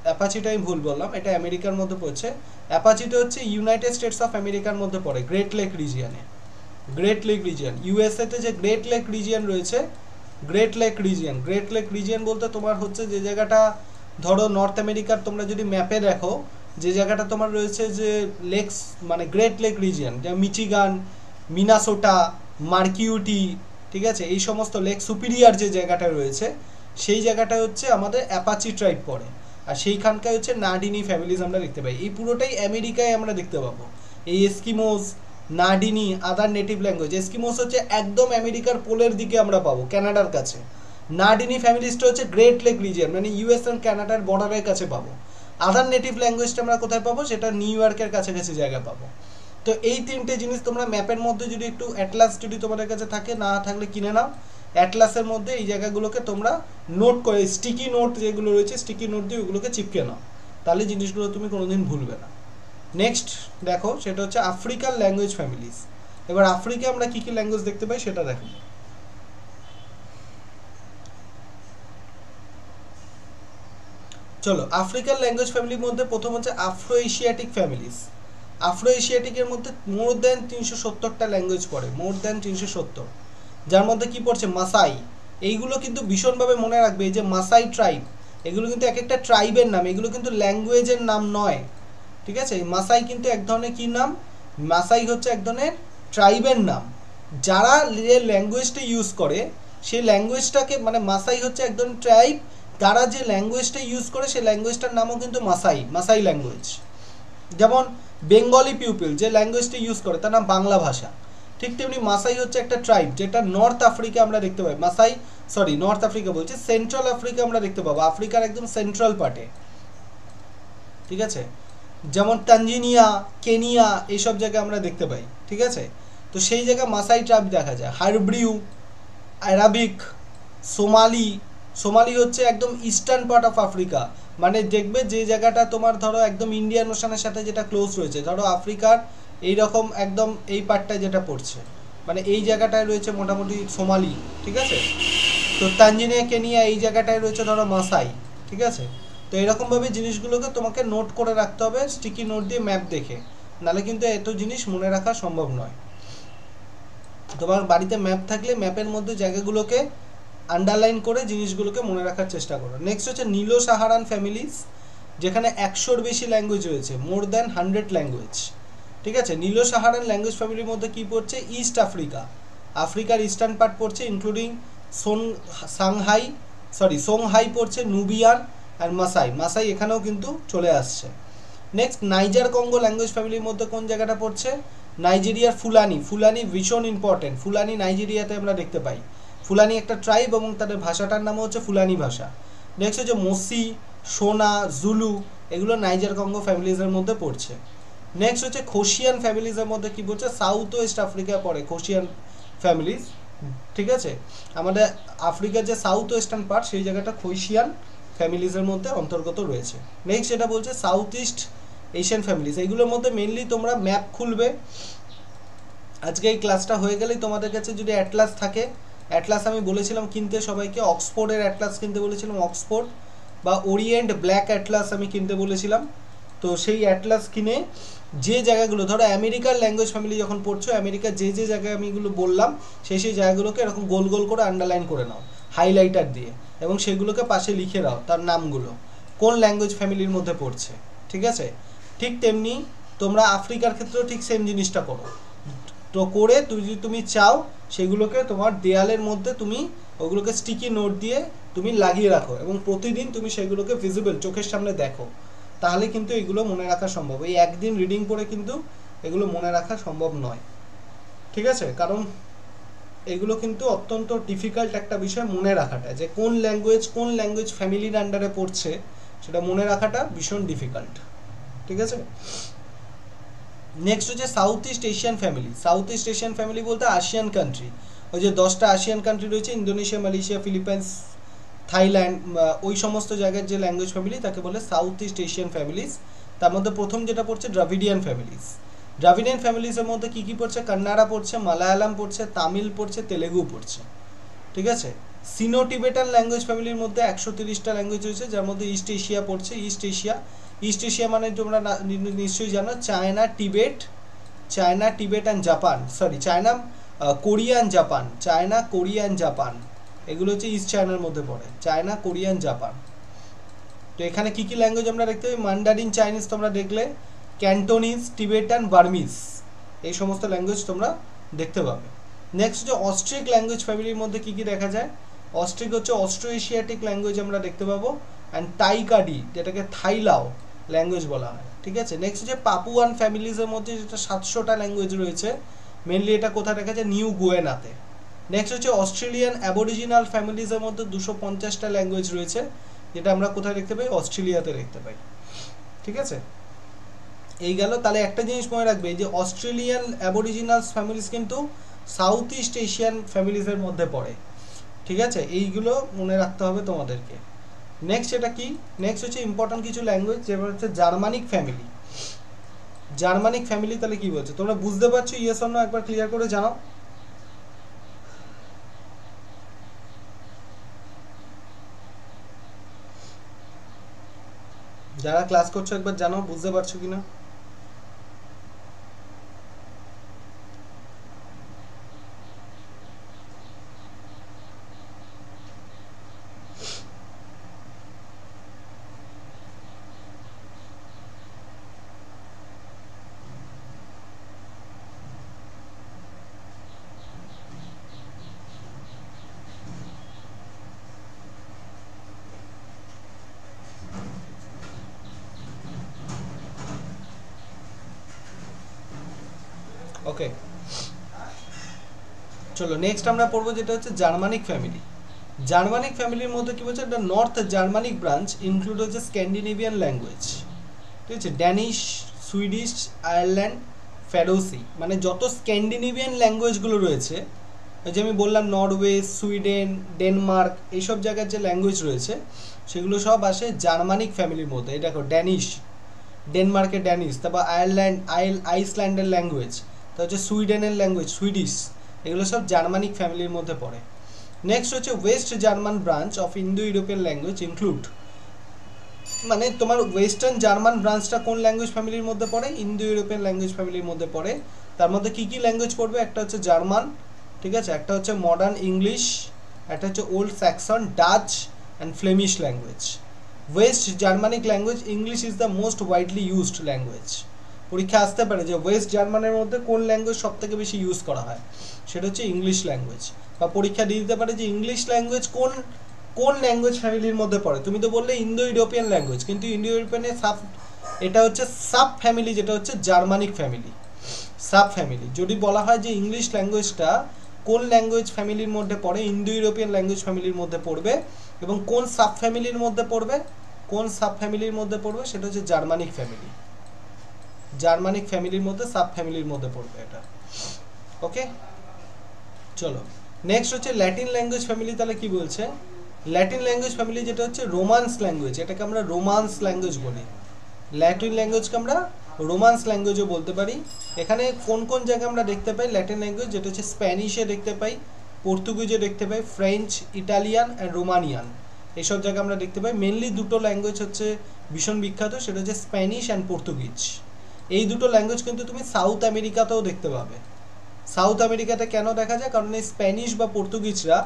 অ্যাপাচিটা আমি ভুল বললাম, এটা আমেরিকার মধ্যে পড়ছে। অ্যাপাচিটা হচ্ছে ইউনাইটেড স্টেটস অফ আমেরিকার মধ্যে পড়ে, গ্রেট লেক রিজিয়নে। গ্রেট লেক রিজিয়ন, ইউএসএতে যে গ্রেট লেক রিজিয়ন রয়েছে, great lake region, great lake region বলতে তোমার হচ্ছে যে জায়গাটা, ধরো নর্থ আমেরিকার তোমরা যদি ম্যাপে দেখো, যে জায়গাটা তোমার রয়েছে যে লেকস, মানে গ্রেট লেক রিজিয়ন, যেমন মিচিগান, মিনাসোটা, মার্কিউটি, ঠিক আছে, এই সমস্ত লেক সুপিরিয়ার যে জায়গাটা রয়েছে, সেই জায়গাটা হচ্ছে আমাদের অ্যাপাচি ট্রাইব পড়ে। আর সেইখানকায় হচ্ছে নাডিনি ফ্যামিলিজ আমরা দেখতে পাই। এই পুরোটাই আমেরিকায় আমরা দেখতে পাবো। এই এস্কিমোস, নাডিনি, আদার নেটিভ ল্যাঙ্গুয়েজ। এস্কিমোস হচ্ছে একদম আমেরিকার পোলের দিকে আমরা পাবো, কানাডার কাছে। নাডিনি ফ্যামিলিজটা হচ্ছে গ্রেট লেক রিজিয়ন, মানে ইউএস অ্যান্ড কানাডার বর্ডারের কাছে পাবো। আদার নেটিভ ল্যাঙ্গুয়েজটা আমরা কোথায় পাবো? সেটা নিউ ইয়র্কের কাছাকাছি জায়গায় পাবো। তো এই তিনটে জিনিস তোমরা ম্যাপের মধ্যে যদি একটু অ্যাটলাস যদি তোমাদের কাছে থাকে, না থাকলে কিনে নাও, অ্যাটলাসের মধ্যে এই জায়গাগুলোকে তোমরা নোট করে, স্টিকি নোট যেগুলো রয়েছে স্টিকি নোট দিয়ে ওগুলোকে চিপকে নাও, তাহলে জিনিসগুলো তুমি কোনোদিন ভুলবে না। নেক্সট দেখো, সেটা হচ্ছে আফ্রিকার ল্যাঙ্গুয়েজ ফ্যামিলিজ। এবার আফ্রিকা আমরা কি কি ল্যাঙ্গুয়েজ দেখতে পাই সেটা দেখো। চলো, আফ্রিকার ল্যাঙ্গুয়েজ ফ্যামিলির মধ্যে প্রথম হচ্ছে আফ্রো এশিয়াটিক ফ্যামিলিজ। আফ্রো এশিয়াটিকের মধ্যে মোর দ্যান 370টা ল্যাঙ্গুয়েজ পড়ে, মোর দ্যান 370, যার মধ্যে কি পড়ছে? মাসাই। এইগুলো কিন্তু ভীষণভাবে মনে রাখবে, এই যে মাসাই ট্রাইব, এগুলো কিন্তু এক একটা ট্রাইবের নাম, এগুলো কিন্তু ল্যাঙ্গুয়েজের নাম নয়, ঠিক আছে। মাসাই কিন্তু এক ধরনের কি নাম? মাসাই হচ্ছে এক ধরনের ট্রাইবের নাম। যারা যে ল্যাঙ্গুয়েজটা ইউজ করে সেই ল্যাঙ্গুয়েজটাকে, মানে মাসাই হচ্ছে এক ধরনের ট্রাইব, তারা যে ল্যাঙ্গুয়েজটা ইউজ করে সেই ল্যাঙ্গুয়েজটার নামও কিন্তু মাসাই, মাসাই ল্যাঙ্গুয়েজ। যেমন বেঙ্গলি পিপল যে ল্যাঙ্গুয়েজটা ইউজ করে তার নাম বাংলা ভাষা। ঠিক তেমনি মাসাই হচ্ছে একটা ট্রাইব, যেটা নর্থ আফ্রিকা আমরা দেখতে পাই। মাসাই, সরি নর্থ আফ্রিকা বলছি, সেন্ট্রাল আফ্রিকা আমরা দেখতে পাবো, আফ্রিকার একদম সেন্ট্রাল পার্টে, ঠিক আছে। যেমন তানজানিয়া, কেনিয়া, এইসব জায়গায় আমরা দেখতে পাই, ঠিক আছে। তো সেই জায়গায় মাসাই ট্রাইব দেখা যায়। হারব্রিউ, অ্যারাবিক, সোমালি। সোমালি হচ্ছে একদম ইস্টার্ন পার্ট অফ আফ্রিকা, মানে দেখবে যে জায়গাটা তোমার ধরো একদম ইন্ডিয়ান ওশানের সাথে যেটা ক্লোজ রয়েছে, ধরো আফ্রিকার এইরকম একদম এই পার্টটায় যেটা পড়ছে, মানে এই জায়গাটায় রয়েছে মোটামুটি সোমালি, ঠিক আছে। তো তানজানিয়া, কেনিয়া এই জায়গাটায় রয়েছে ধরো মাসাই, ঠিক আছে। তো এরকমভাবে জিনিসগুলোকে তোমাকে নোট করে রাখতে হবে, স্টিকি নোট দিয়ে ম্যাপ দেখে, নাহলে কিন্তু এত জিনিস মনে রাখা সম্ভব নয়। তোমার বাড়িতে ম্যাপ থাকলে ম্যাপের মধ্যে জায়গাগুলোকে আন্ডারলাইন করে জিনিসগুলোকে মনে রাখার চেষ্টা করো। নেক্সট হচ্ছে নীলো সাহারান ফ্যামিলিজ, যেখানে 100-র বেশি ল্যাঙ্গুয়েজ রয়েছে, মোর দ্যান 100 ল্যাঙ্গুয়েজ, ঠিক আছে। নীলো সাহারান ল্যাঙ্গুয়েজ ফ্যামিলির মধ্যে কি পড়ছে? ইস্ট আফ্রিকা, আফ্রিকার ইস্টার্ন পার্ট পড়ছে, ইনক্লুডিং সোংহাই পড়ছে, নুবিয়ান আর মাসাই। মাসাই এখানেও কিন্তু চলে আসছে। নেক্সট নাইজার কঙ্গো ল্যাঙ্গুয়েজ ফ্যামিলির মধ্যে কোন জায়গাটা পড়ছে? নাইজেরিয়ার ফুলানি। ফুলানি ভীষণ ইম্পর্টেন্ট, ফুলানি নাইজেরিয়াতে আমরা দেখতে পাই। ফুলানি একটা ট্রাইব এবং তাদের ভাষাটার নাম হচ্ছে ফুলানি ভাষা। নেক্সট হচ্ছে মোসি, সোনা, জুলু, এগুলো নাইজার কঙ্গো ফ্যামিলিজের মধ্যে পড়ছে। নেক্সট হচ্ছে খোশিয়ান ফ্যামিলিজের মধ্যে কি পড়ছে? সাউথ ওয়েস্ট আফ্রিকা পড়ে খোশিয়ান ফ্যামিলিজ, ঠিক আছে। আমাদের আফ্রিকার যে সাউথ ওয়েস্টার্ন পার্ট সেই জায়গাটা খোশিয়ান ফ্যামিলিজের মধ্যে অন্তর্গত রয়েছে। নেক্সট এটা বলছে সাউথ ইস্ট এশিয়ান ফ্যামিলিজ। এইগুলোর মধ্যে মেনলি তোমরা ম্যাপ খুলবে। আজকে এই ক্লাসটা হয়ে গেলেই তোমাদের কাছে যদি অ্যাটলাস থাকে, অ্যাটলাস আমি বলেছিলাম কিনতে সবাইকে, অক্সফোর্ডের অ্যাটলাস কিনতে বলেছিলাম, অক্সফোর্ড বা ওরিয়েন্ট ব্ল্যাক অ্যাটলাস আমি কিনতে বলেছিলাম। তো সেই অ্যাটলাস কিনে যে জায়গাগুলো, ধরো আমেরিকার ল্যাঙ্গুয়েজ ফ্যামিলি যখন পড়ছো, আমেরিকার যে যে জায়গায় আমি এগুলো বললাম সেই সেই জায়গাগুলোকে এরকম গোল গোল করে আন্ডারলাইন করে নাও হাইলাইটার দিয়ে, এবং সেগুলোকে পাশে লিখে দাও তার নামগুলো কোন ল্যাঙ্গুয়েজ ফ্যামিলির মধ্যে পড়ছে, ঠিক আছে। ঠিক তেমনি তোমরা আফ্রিকার ক্ষেত্রেও ঠিক সেম জিনিসটা করো। তো করে তুমি চাও সেগুলোকে তোমার দেয়ালের মধ্যে তুমি ওগুলোকে স্টিকি নোট দিয়ে তুমি লাগিয়ে রাখো, এবং প্রতিদিন তুমি সেগুলোকে ভিজিবল চোখের সামনে দেখো, তাহলে কিন্তু এগুলো মনে রাখা সম্ভব। এই একদিন রিডিং পড়ে কিন্তু এগুলো মনে রাখা সম্ভব নয়, ঠিক আছে? কারণ এগুলো কিন্তু অত্যন্ত ডিফিকাল্ট একটা বিষয় মনে রাখাটা, যে কোন ল্যাঙ্গুয়েজ ফ্যামিলির আন্ডারে পড়ছে সেটা মনে রাখাটা ভীষণ ডিফিকাল্ট, ঠিক আছে? নেক্সট হচ্ছে south east Asian family. South east Asian family বলতে আসিয়ান কান্ট্রি, ওই যে 10টা আসিয়ান কান্ট্রি রয়েছে, ইন্দোনেশিয়া, মালয়েশিয়া, ফিলিপাইন্স, থাইল্যান্ড, ওই সমস্ত জায়গার যে ল্যাঙ্গুয়েজ ফ্যামিলি তাকে বলে সাউথ ইস্ট এশিয়ান ফ্যামিলিজ। তার মধ্যে প্রথম যেটা পড়ছে দ্রাভিডিয়ান ফ্যামিলিজ। দ্রাভিডিয়ান ফ্যামিলিজের মধ্যে কী কী পড়ছে? কান্নাড়া পড়ছে, মালায়ালাম পড়ছে, তামিল পড়ছে, তেলেগু পড়ছে, ঠিক আছে? সিনো টিবেটান ল্যাঙ্গুয়েজ ফ্যামিলির মধ্যে 130টা ল্যাঙ্গুয়েজ রয়েছে, যার মধ্যে ইস্ট এশিয়া পড়ছে। ইস্ট এশিয়া মানে তোমরা নিশ্চয়ই জানো, China, Tibet and Japan, China, Korean, Japan, এগুলো হচ্ছে ইস্ট চায়নার মধ্যে পড়ে, চায়না, কোরিয়ান, জাপান। তো এখানে কি কি ল্যাঙ্গুয়েজ আমরা দেখতে পাই? মান্ডারিন চাইনিজ তোমরা দেখলে, ক্যান্টোনিজ, টিবেটান, বার্মিজ, এই সমস্ত ল্যাঙ্গুয়েজ তোমরা দেখতে পাবে। নেক্সট হচ্ছে অস্ট্রিক ল্যাঙ্গুয়েজ ফ্যামিলির মধ্যে কি কি দেখা যায়? অস্ট্রিক হচ্ছে অস্ট্রো এশিয়াটিক ল্যাঙ্গুয়েজ আমরা দেখতে পাবো, অ্যান্ড টাইকাডি, যেটাকে থাইলাও ল্যাঙ্গুয়েজ বলা হয়, ঠিক আছে? নেক্সট হচ্ছে পাপুয়ান ফ্যামিলিজের মধ্যে যেটা 700টা ল্যাঙ্গুয়েজ রয়েছে, মেনলি এটা কোথায় দেখা যায়? নিউ গুয়েনাতে। নেক্সট হচ্ছে অস্ট্রেলিয়ান অ্যাবরিজিনাল ফ্যামিলিজের মধ্যে 250টা ল্যাঙ্গুয়েজ রয়েছে, যেটা আমরা কোথায় দেখতে পাই? অস্ট্রেলিয়াতে দেখতে পাই, ঠিক আছে? এই গেল। তাহলে একটা জিনিস মনে রাখবে, যে অস্ট্রেলিয়ান অ্যাবরিজিনালস ফ্যামিলিজ কিন্তু সাউথ ইস্ট এশিয়ান ফ্যামিলিজের মধ্যে পড়ে, ঠিক আছে? এইগুলো মনে রাখতে হবে তোমাদেরকে। নেক্সট এটা কি? নেক্সট হচ্ছে ইম্পর্টেন্ট কিছু ল্যাঙ্গুয়েজ, যেমন হচ্ছে জার্মানিক ফ্যামিলি। জার্মানিক ফ্যামিলি তাহলে কি বলছে তোমরা বুঝতে পারছো? ইয়েস অর নো একবার ক্লিয়ার করে জানাও। যারা ক্লাস করছো একবার জানাও বুঝতে পারছো কিনা। ওকে, চলো নেক্সট আমরা পড়বো যেটা হচ্ছে জার্মানিক ফ্যামিলি। জার্মানিক ফ্যামিলির মধ্যে কি বলছে? একটা নর্থ জার্মানিক ব্রাঞ্চ ইনক্লুড হচ্ছে স্ক্যান্ডিনেভিয়ান ল্যাঙ্গুয়েজ, ঠিক আছে? ড্যানিশ, সুইডিশ, আয়ারল্যান্ড, ফ্যারোসি, মানে যত স্ক্যান্ডিনেভিয়ান ল্যাঙ্গুয়েজগুলো রয়েছে, যে আমি বললাম নরওয়ে, সুইডেন, ডেনমার্ক, এইসব জায়গার যে ল্যাঙ্গুয়েজ রয়েছে সেগুলো সব আসে জার্মানিক ফ্যামিলির মধ্যে। এটা ড্যানিশ, ডেনমার্কের ড্যানিশ, তারপর আইসল্যান্ডের ল্যাঙ্গুয়েজ, তা হচ্ছে সুইডেনের ল্যাঙ্গুয়েজ সুইডিশ, এগুলো সব জার্মানিক ফ্যামিলির মধ্যে পড়ে। নেক্সট হচ্ছে West German branch of Indo European language include, মানে তোমার ওয়েস্টার্ন জার্মান ব্রাঞ্চটা কোন ল্যাঙ্গুয়েজ ফ্যামিলির মধ্যে পড়ে? ইন্দো ইউরোপিয়ান ল্যাঙ্গুয়েজ ফ্যামিলির মধ্যে পড়ে। তার মধ্যে কী কী ল্যাঙ্গুয়েজ পড়বে? একটা হচ্ছে জার্মান, ঠিক আছে, একটা হচ্ছে মডার্ন ইংলিশ, একটা হচ্ছে old Saxon, Dutch and Flemish language. West Germanic language English is the most widely used language. পরীক্ষা আসতে পারে যে ওয়েস্ট জার্মানের মধ্যে কোন ল্যাঙ্গুয়েজ সব থেকে বেশি ইউজ করা হয়, সেটা হচ্ছে ইংলিশ ল্যাঙ্গুয়েজ। বা পরীক্ষা দিয়ে দিতে পারে যে ইংলিশ ল্যাঙ্গুয়েজ কোন ল্যাঙ্গুয়েজ ফ্যামিলির মধ্যে পড়ে। তুমি তো বললে ইন্দো ইউরোপিয়ান ল্যাঙ্গুয়েজ, কিন্তু ইন্দো ইউরোপিয়ানের এটা হচ্ছে সাব ফ্যামিলি, যেটা হচ্ছে জার্মানিক ফ্যামিলি, সাব ফ্যামিলি। যদি বলা হয় যে ইংলিশ ল্যাঙ্গুয়েজটা কোন ল্যাঙ্গুয়েজ ফ্যামিলির মধ্যে পড়ে, ইন্দো ইউরোপিয়ান ল্যাঙ্গুয়েজ ফ্যামিলির মধ্যে পড়বে, এবং কোন সাব ফ্যামিলির মধ্যে পড়বে, সেটা হচ্ছে জার্মানিক ফ্যামিলি। জার্মানিক ফ্যামিলির মধ্যে সাব ফ্যামিলির মধ্যে পড়বে এটা। ওকে, চলো নেক্সট হচ্ছে ল্যাটিন ল্যাঙ্গুয়েজ ফ্যামিলি। তাহলে কি বলছে? ল্যাটিন ল্যাঙ্গুয়েজ ফ্যামিলি যেটা হচ্ছে রোমান্স ল্যাঙ্গুয়েজ, এটাকে আমরা রোমান্স ল্যাঙ্গুয়েজ বলি। ল্যাটিন ল্যাঙ্গুয়েজকে আমরা রোমান্স ল্যাঙ্গুয়েজও বলতে পারি। এখানে কোন কোন জায়গায় আমরা দেখতে পাই ল্যাটিন ল্যাঙ্গুয়েজ? যেটা হচ্ছে স্প্যানিশে দেখতে পাই, পর্তুগিজে দেখতে পাই, ফ্রেঞ্চ, ইটালিয়ান অ্যান্ড রোমানিয়ান, এইসব জায়গায় আমরা দেখতে পাই। মেনলি দুটো ল্যাঙ্গুয়েজ হচ্ছে ভীষণ বিখ্যাত, সেটা হচ্ছে স্প্যানিশ অ্যান্ড পর্তুগিজ। এই দুটো ল্যাঙ্গুয়েজ কিন্তু তুমি সাউথ আমেরিকাতেও দেখতে পাবে। সাউথ আমেরিকাতে কেন দেখা যায়? কারণ এই স্প্যানিশ বা পর্তুগিজরা,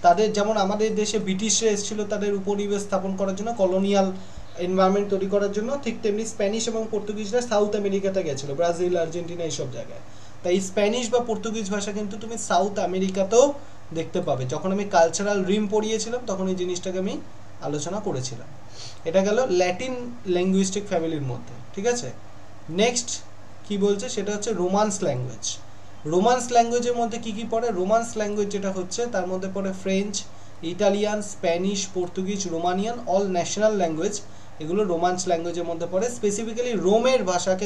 তাদের যেমন আমাদের দেশে ব্রিটিশরা এসেছিল তাদের উপনিবেশ স্থাপন করার জন্য, কলোনিয়াল এনভায়রনমেন্ট তৈরি করার জন্য, ঠিক তেমনি স্প্যানিশ এবং পর্তুগিজরা সাউথ আমেরিকাতে গেছিলো, ব্রাজিল, আর্জেন্টিনা, এইসব জায়গায়। তাই স্প্যানিশ বা পর্তুগিজ ভাষা কিন্তু তুমি সাউথ আমেরিকাতেও দেখতে পাবে। যখন আমি কালচারাল রিম পড়িয়েছিলাম তখন এই জিনিসটাকে আমি আলোচনা করেছিলাম। এটা গেল ল্যাটিন ল্যাঙ্গুইস্টিক ফ্যামিলির মধ্যে, ঠিক আছে? নেক্সট কি বলছে সেটা হচ্ছে রোমান্স ল্যাঙ্গুয়েজ। রোমান্স ল্যাঙ্গুয়েজের মধ্যে কি কি পড়ে? রোমান্স ল্যাঙ্গুয়েজ যেটা হচ্ছে তার মধ্যে পড়ে French, Italian, Spanish, Portuguese, Romanian, all national language, এগুলো রোমান্স ল্যাঙ্গুয়েজের মধ্যে পড়ে। স্পেসিফিক্যালি রোমের ভাষাকে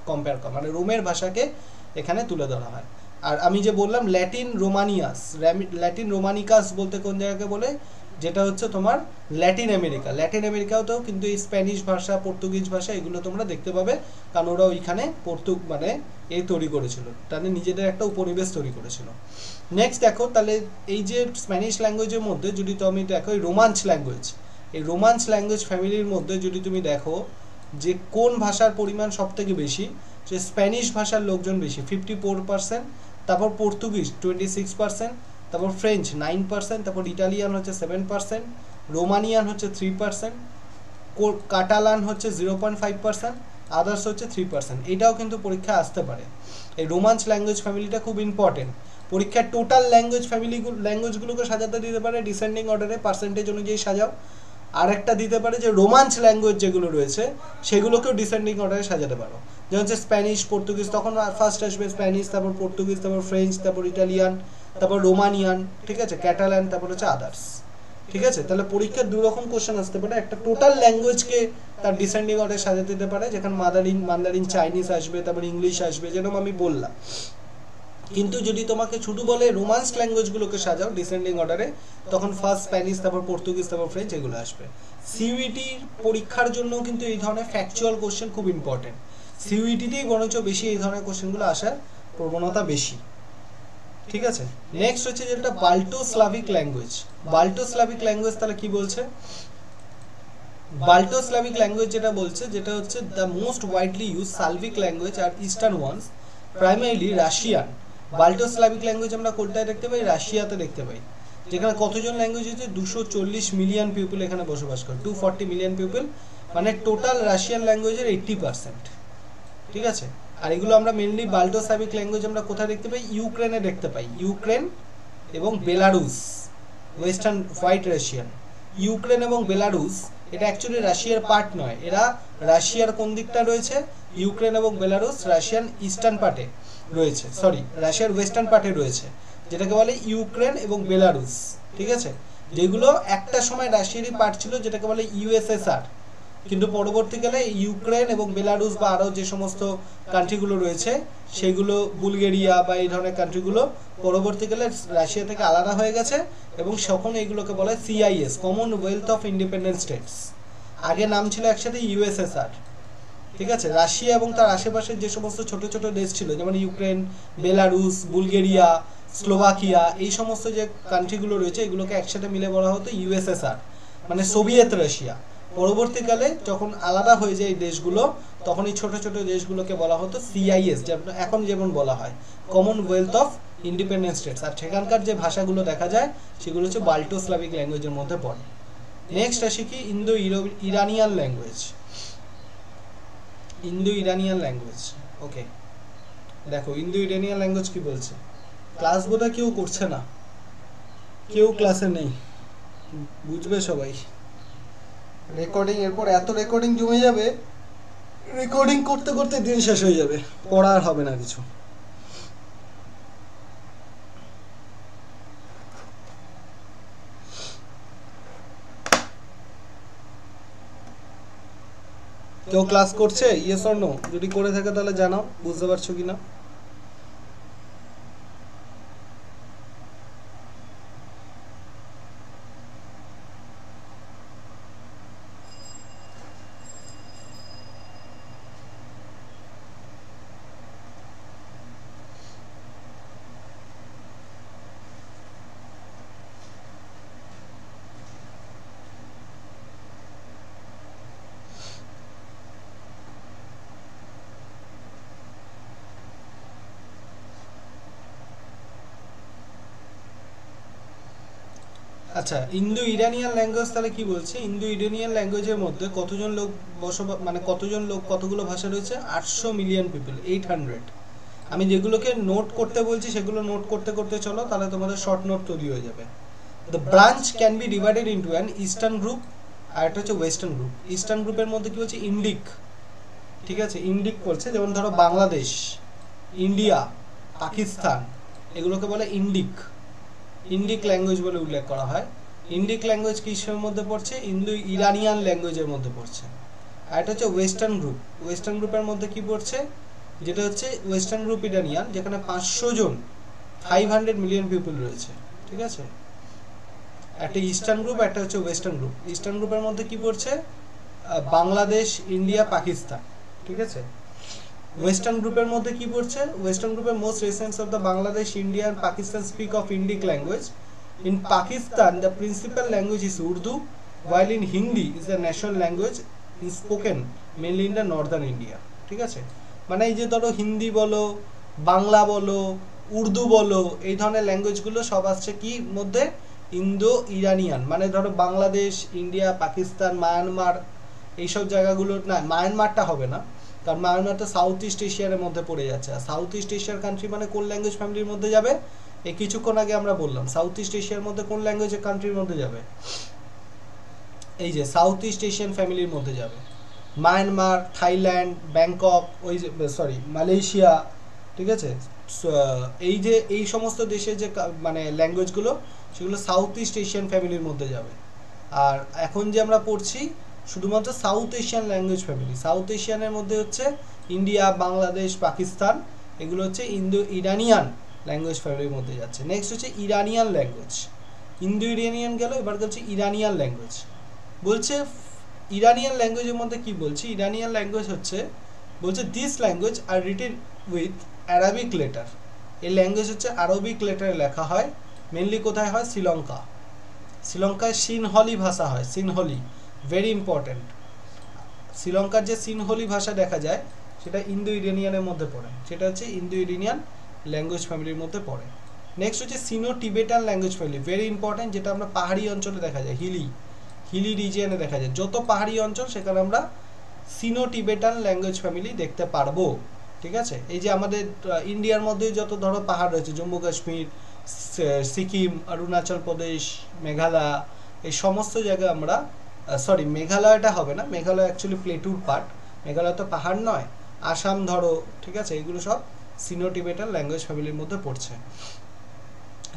কম্পেয়ার করা, মানে রোমের ভাষাকে এখানে তুলে ধরা হয়। আর আমি যে বললাম ল্যাটিন রোমানিয়াস, ল্যাটিন রোমানিকাস বলতে কোন জায়গাকে বলে? যেটা হচ্ছে তোমার ল্যাটিন আমেরিকা। ল্যাটিন আমেরিকাতেও কিন্তু এই স্প্যানিশ ভাষা, পর্তুগিজ ভাষা এগুলো তোমরা দেখতে পাবে, কারণ ওরা ওইখানে মানে তৈরি করেছিল, তাদের নিজেদের একটা উপনিবেশ তৈরি করেছিল। নেক্সট দেখো, তাহলে এই যে স্প্যানিশ ল্যাঙ্গুয়েজের মধ্যে যদি তুমি দেখো এই রোমান্স ল্যাঙ্গুয়েজ, এই রোমান্স ল্যাঙ্গুয়েজ ফ্যামিলির মধ্যে যদি তুমি দেখো যে কোন ভাষার পরিমাণ সব থেকে বেশি, সে স্প্যানিশ ভাষার লোকজন বেশি 54%, তারপর পর্তুগিজ 26%, তারপর ফ্রেঞ্চ 9%, তারপর ইটালিয়ান হচ্ছে 7%, রোমানিয়ান হচ্ছে 3%, কাটালান হচ্ছে 0.5%, আদার্স হচ্ছে 3%। এটাও কিন্তু পরীক্ষায় আসতে পারে। এই রোমান্স ল্যাঙ্গুয়েজ ফ্যামিলিটা খুব ইম্পর্টেন্ট। পরীক্ষার টোটাল ল্যাঙ্গুয়েজগুলোকে সাজাতে দিতে পারে ডিসেন্ডিং অর্ডারে, পার্সেন্টেজ অনুযায়ী সাজাও। আর একটা দিতে পারে যে রোমান্স ল্যাঙ্গুয়েজ যেগুলো রয়েছে সেগুলোকেও ডিসেন্ডিং অর্ডারে সাজাতে পারো। যেমন হচ্ছে স্প্যানিশ, পর্তুগিজ, তখন ফার্স্ট আসবে স্প্যানিশ, তারপর পর্তুগিজ, তারপর ফ্রেঞ্চ, তারপর ইটালিয়ান, তারপর রোমানিয়ান, ঠিক আছে, ক্যাটালান, তারপর হচ্ছে আদার্স। ঠিক আছে, তাহলে পরীক্ষার দু রকম কোশ্চেন আসতে পারে। একটা টোটাল ল্যাঙ্গুয়েজকে তার ডিসেন্ডিং অর্ডারে সাজাতে দিতে পারে, যেখানে মান্দারিন চাইনিজ আসবে, তারপর ইংলিশ আসবে, যেরকম আমি বললাম। কিন্তু যদি তোমাকে শুধু বলে রোমান্স ল্যাঙ্গুয়েজগুলোকে সাজাও ডিসেন্ডিং অর্ডারে, তখন ফার্স্ট স্প্যানিশ, তারপর পর্তুগিজ, তারপর ফ্রেঞ্চ, এগুলো আসবে। সিইউইটির পরীক্ষার জন্য কিন্তু এই ধরনের ফ্যাকচুয়াল কোশ্চেন খুব ইম্পর্টেন্ট। সিইউইটিতেই বরঞ্চ বেশি এই ধরনের কোশ্চেনগুলো আসার প্রবণতা বেশি। ঠিক আছে, নেক্সট হচ্ছে যেটা বাল্টো স্লাভিক ল্যাঙ্গুয়েজ। বাল্টো স্লাভিক ল্যাঙ্গুয়েজ তাহলে কি বলছে? বাল্টো স্লাভিক ল্যাঙ্গুয়েজ যেটা বলছে, যেটা হচ্ছে the most widely use Slavic language আর eastern ones, primarily Russian. Balto Slavic language আমরা কোনটায় দেখতে পাই? রাশিয়াতে দেখতে পাই। যেখানে কতজন ল্যাঙ্গুয়েজ হচ্ছে? 240 মিলিয়ন পিপল এখানে বসবাস করে, 240 মিলিয়ন পিপল, মানে টোটাল রাশিয়ান ল্যাঙ্গুয়েজের 80%। ঠিক আছে, আর এগুলো আমরা মেনলি বাল্টো স্লাভিক ল্যাঙ্গুয়েজ আমরা কোথায় দেখতে পাই? ইউক্রেনে দেখতে পাই। ইউক্রেন এবং Belarus, western white Russian. Ukraine এবং বেলারুস এটা অ্যাকচুয়ালি রাশিয়ার পার্ট নয়, এরা রাশিয়ার কোন দিকটা রয়েছে? ইউক্রেন এবং বেলারুস রাশিয়ান ইস্টার্ন পার্টে রয়েছে, সরি রাশিয়ার ওয়েস্টার্ন পার্টে রয়েছে, যেটাকে বলে ইউক্রেন এবং বেলারুস। ঠিক আছে, যেগুলো একটা সময় রাশিয়ারই পার্ট ছিল, যেটাকে বলে ইউএসএসআর। কিন্তু পরবর্তীকালে ইউক্রেন এবং বেলারুস বা আরও যে সমস্ত কান্ট্রিগুলো রয়েছে সেগুলো, বুলগেরিয়া বা এই ধরনের কান্ট্রিগুলো পরবর্তীকালে রাশিয়া থেকে আলাদা হয়ে গেছে, এবং তখন এইগুলোকে বলে CIS, Commonwealth of independent states. আগে নাম ছিল একসাথে ইউএসএসআর। ঠিক আছে, রাশিয়া এবং তার আশেপাশের যে সমস্ত ছোট ছোট দেশ ছিল, যেমন ইউক্রেন, বেলারুস, বুলগেরিয়া, স্লোভাকিয়া, এই সমস্ত যে কান্ট্রিগুলো রয়েছে এগুলোকে একসাথে মিলে বলা হতো ইউএসএসআর, মানে সোভিয়েত রাশিয়া। পরবর্তীকালে যখন আলাদা হয়ে যায় এই দেশগুলো, তখন এই ছোট ছোট দেশগুলোকে বলা হতো সিআইএস, এখন যেমন বলা হয় কমনওয়েলথ অফ ইন্ডিপেন্ডেন্ট স্টেটস। আর সেখানকার যে ভাষাগুলো দেখা যায় সেগুলো হচ্ছে বাল্টো স্লাভিক ল্যাঙ্গুয়েজের মধ্যে পড়ে। নেক্সট আসি কি? Indo Iranian language. Indo Iranian language, okay, দেখো ইন্দো ইরানিয়ান ল্যাঙ্গুয়েজ কি বলছে। ক্লাস বোধহয় কেউ করছে না, কেউ ক্লাসে নেই, বুঝবে সবাই। রেকর্ডিং, এরপর এত রেকর্ডিং জমে যাবে, রেকর্ডিং করতে করতে দিন শেষ হয়ে যাবে, পড়া আর হবে না কিছু। কেউ ক্লাস করছে? Yes or no? যদি করে থাকে তাহলে জানাও, বুঝতে পারছো কিনা। আচ্ছা, ইন্দো ইরানিয়ান ল্যাঙ্গুয়েজ তাহলে কি বলছে? ইন্দো ইরানিয়ান ল্যাঙ্গুয়েজের মধ্যে কতজন লোক বসবাস, মানে কতগুলো ভাষা রয়েছে? 800 মিলিয়ন পিপল, 800। আমি যেগুলোকে নোট করতে বলছি সেগুলো নোট করতে করতে চলো, তাহলে তোমাদের শর্ট নোট তৈরি হয়ে যাবে। The branch can be divided into an eastern group আর একটা হচ্ছে ওয়েস্টার্ন গ্রুপ। ইস্টার্ন গ্রুপের মধ্যে কি হচ্ছে? ইন্ডিক, ঠিক আছে, ইন্ডিক বলছে, যেমন ধরো বাংলাদেশ, ইন্ডিয়া, পাকিস্তান, এগুলোকে বলে ইন্ডিক, ইন্ডিক ল্যাঙ্গুয়েজ বলে উল্লেখ করা হয়। ইন্ডিক ল্যাঙ্গুয়েজ কিসের মধ্যে পড়ছে? ইন্দো ইরানিয়ান ল্যাঙ্গুয়েজের মধ্যে পড়ছে। আর এটা হচ্ছে ওয়েস্টার্ন গ্রুপ। ওয়েস্টার্ন গ্রুপের মধ্যে কি পড়ছে? যেটা হচ্ছে ওয়েস্টার্ন গ্রুপ ইরানিয়ান, যেখানে 500 জন 500 মিলিয়ন পিপল রয়েছে। ঠিক আছে, একটা ইস্টার্ন গ্রুপ, একটা হচ্ছে ওয়েস্টার্ন গ্রুপ। ইস্টার্ন গ্রুপের মধ্যে কি পড়ছে? বাংলাদেশ, ইন্ডিয়া, পাকিস্তান। ঠিক আছে, ওয়েস্টার্ন গ্রুপের মধ্যে কি পড়ছে? ওয়েস্টার্ন গ্রুপের most recents of the Bangladesh, India and Pakistan speak of Indic language. In Pakistan, the principal language is Urdu, while in Hindi is the national language is spoken mainly in the northern India. ঠিক আছে, মানে এই যে ধরো হিন্দি বলো, বাংলা বলো, উর্দু বলো, এই ধরনের ল্যাঙ্গুয়েজগুলো সব আসছে কি মধ্যে? Indo Iranian. মানে ধরো বাংলাদেশ, ইন্ডিয়া, পাকিস্তান, মায়ানমার, এইসব জায়গাগুলো, না মায়ানমারটা হবে না, কারণ মায়ানমার তো সাউথ ইস্ট এশিয়ার মধ্যে পড়ে যাচ্ছে। আর সাউথ ইস্ট এশিয়ার কান্ট্রি মানে কোন ল্যাঙ্গুয়েজ ফ্যামিলির মধ্যে যাবে? এই কিছুক্ষণ আগে আমরা বললাম সাউথ ইস্ট এশিয়ার মধ্যে কোন ল্যাঙ্গুয়েজের কান্ট্রির মধ্যে যাবে? এই যে সাউথ ইস্ট এশিয়ান ফ্যামিলির মধ্যে যাবে। মায়ানমার, থাইল্যান্ড, ব্যাংকক, ওই যে সরি মালয়েশিয়া, ঠিক আছে, এই যে এই সমস্ত দেশে যে মানে ল্যাঙ্গুয়েজগুলো, সেগুলো সাউথ ইস্ট এশিয়ান ফ্যামিলির মধ্যে যাবে। আর এখন যে আমরা পড়ছি শুধুমাত্র south Asian language family. South এশিয়ানের মধ্যে হচ্ছে ইন্ডিয়া, বাংলাদেশ, পাকিস্তান, এগুলো হচ্ছে ইন্দো ইরানিয়ান ল্যাঙ্গুয়েজ ফ্যামিলির মধ্যে যাচ্ছে। নেক্সট হচ্ছে ইরানিয়ান ল্যাঙ্গুয়েজ। ইন্দো ইরানিয়ান গেল, এবার হচ্ছে ইরানিয়ান ল্যাঙ্গুয়েজ। বলছে ইরানিয়ান ল্যাঙ্গুয়েজের মধ্যে কি বলছি? ইরানিয়ান ল্যাঙ্গুয়েজ হচ্ছে, বলছে this language are written with Arabic letter. এই ল্যাঙ্গুয়েজ হচ্ছে আরবিক লেটারে লেখা হয়। মেনলি কোথায় হয়? শ্রীলঙ্কা। শ্রীলঙ্কায় সিনহলি ভাষা হয়, সিনহলি, ভেরি ইম্পর্ট্যান্ট। শ্রীলঙ্কার যে সিনহলি ভাষা দেখা যায় সেটা ইন্দো ইরানিয়ানের মধ্যে পড়ে, সেটা হচ্ছে ইন্দো ইরানিয়ান ল্যাঙ্গুয়েজ ফ্যামিলির মধ্যে পড়ে। নেক্সট হচ্ছে Sino Tibetan language family, very important, যেটা আমরা পাহাড়ি অঞ্চলে দেখা যায়, হিলি রিজিয়নে দেখা যায়। যত পাহাড়ি অঞ্চল সেখানে আমরা সিনো টিবেটান ল্যাঙ্গুয়েজ ফ্যামিলি দেখতে পারবো। ঠিক আছে, এই যে আমাদের ইন্ডিয়ার মধ্যে যত ধরো পাহাড় রয়েছে, জম্মু কাশ্মীর, সিকিম, অরুণাচল প্রদেশ, মেঘালয়, এই সমস্ত জায়গায় আমরা, সরি মেঘালয়টা হবে না, মেঘালয় অ্যাকচুয়ালি প্লেটুর পার্ট, মেঘালয় তো পাহাড় নয়। আসাম ধরো, ঠিক আছে, এগুলো সব সিনো টিবেটান ল্যাঙ্গুয়েজ ফ্যামিলির মধ্যে পড়ছে।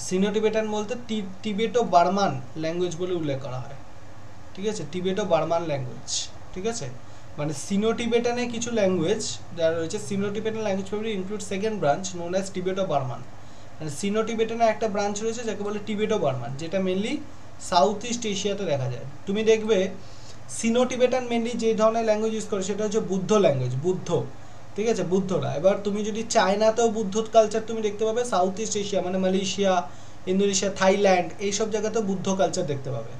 সিনো টিবেটান বলতে টিবেটো বার্মান ল্যাঙ্গুয়েজ বলে উল্লেখ করা হয়। ঠিক আছে, টিবেটো বার্মান ল্যাঙ্গুয়েজ। ঠিক আছে, মানে সিনো টিবেটানে কিছু ল্যাঙ্গুয়েজ যারা রয়েছে, Sino Tibetan language family include second branch known as Tibeto Burman. মানে সিনো টিবেটানের একটা ব্রাঞ্চ রয়েছে যাকে বলে টিবেটো বার্মান, যেটা মেনলি সাউথ ইস্ট এশিয়াতে দেখা যায়। তুমি দেখবে সিনো টিবেটান মেনলি যে ধরনের ল্যাঙ্গুয়েজ ইউজ করে সেটা হচ্ছে বুদ্ধ ল্যাঙ্গুয়েজ, বুদ্ধ। ঠিক আছে, বুদ্ধরা। এবার তুমি যদি চায়নাতেও বুদ্ধ কালচার তুমি দেখতে পাবে, সাউথ ইস্ট এশিয়া মানে মালয়েশিয়া, ইন্দোনেশিয়া, থাইল্যান্ড, এইসব জায়গাতেও বুদ্ধ কালচার দেখতে পাবে।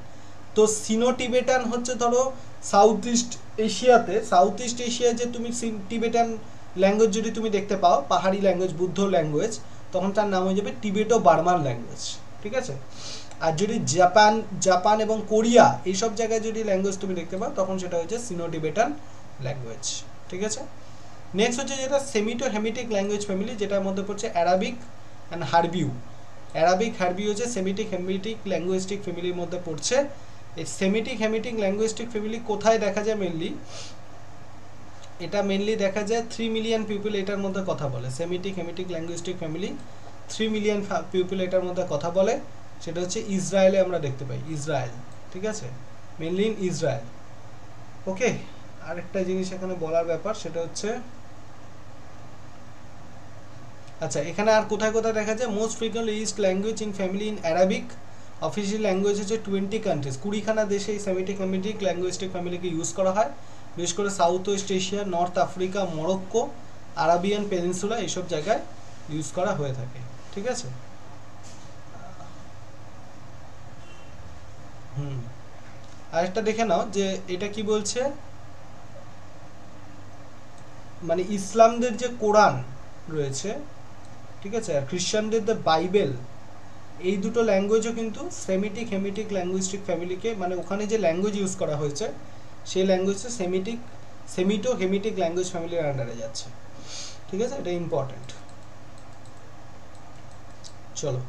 তো সিনো টিবেটান হচ্ছে ধরো সাউথ ইস্ট এশিয়াতে, সাউথ ইস্ট এশিয়ায় যে তুমি টিবেটান ল্যাঙ্গুয়েজ যদি তুমি দেখতে পাও, পাহাড়ি ল্যাঙ্গুয়েজ, বুদ্ধ ল্যাঙ্গুয়েজ, তখন তার নাম হয়ে যাবে টিবেটো বার্মান ল্যাঙ্গুয়েজ। ঠিক আছে, আর যদি জাপান এবং কোরিয়া এইসব জায়গায় যদি ল্যাঙ্গুয়েজ তুমি দেখতে পাও, তখন সেটা হচ্ছে সিনো টিবেটান ল্যাঙ্গুয়েজ। ঠিক আছে, নেক্সট হচ্ছে যেটা সেমিটো হেমিটিক ল্যাঙ্গুয়েজ ফ্যামিলি, যেটার মধ্যে পড়ছে অ্যারাবিক অ্যান্ড হারবিউ। অ্যারাবিক হারবিউ হচ্ছে সেমিটিক হেমিটিক ল্যাঙ্গুয়েস্টিক ফ্যামিলির মধ্যে পড়ছে। এই সেমিটিক হেমিটিক ল্যাঙ্গুয়েস্টিক ফ্যামিলি কোথায় দেখা যায় মেনলি? এটা মেনলি দেখা যায় 3 মিলিয়ন পিপল এটার মধ্যে কথা বলে। Semitic হেমিটিক linguistic family 3 million people এটার মধ্যে কথা বলে। সেটা হচ্ছে ইসরায়েলে আমরা দেখতে পাই, ইসরায়েল। ঠিক আছে, মেনলি ইন ইসরায়েল। ওকে, আরেকটা জিনিস এখানে বলার ব্যাপার সেটা হচ্ছে, আচ্ছা এখানে আর কোথায় কোথায় দেখা যায়? Most frequently used language in family in Arabic. Official language হচ্ছে 20 কান্ট্রিজ, 20খানা দেশে এই সেমিটিক হেমিটিক ল্যাঙ্গুয়েস্টিক ফ্যামিলিকে ইউজ করা হয়। বিশেষ করে south West Asia, north Africa, Morocco, Arabian peninsula, এইসব জায়গায় ইউজ করা হয়ে থাকে। ঠিক আছে, আরেকটা দেখে নাও যে এটা কি বলছে, মানে ইসলামদের যে কোরআন রয়েছে, ঠিক আছে, আর খ্রিস্টানদের যে বাইবেল, এই দুটো ল্যাঙ্গুয়েজও কিন্তু সেমিটিক হেমিটিক ল্যাঙ্গুয়েস্টিক ফ্যামিলিকে, মানে ওখানে যে ল্যাঙ্গুয়েজ ইউজ করা হয়েছে সেই ল্যাঙ্গুয়েজটা সেমিটো হেমিটিক ল্যাঙ্গুয়েজ ফ্যামিলির আন্ডারে যাচ্ছে। ঠিক আছে, এটা ইম্পর্টেন্ট। চলো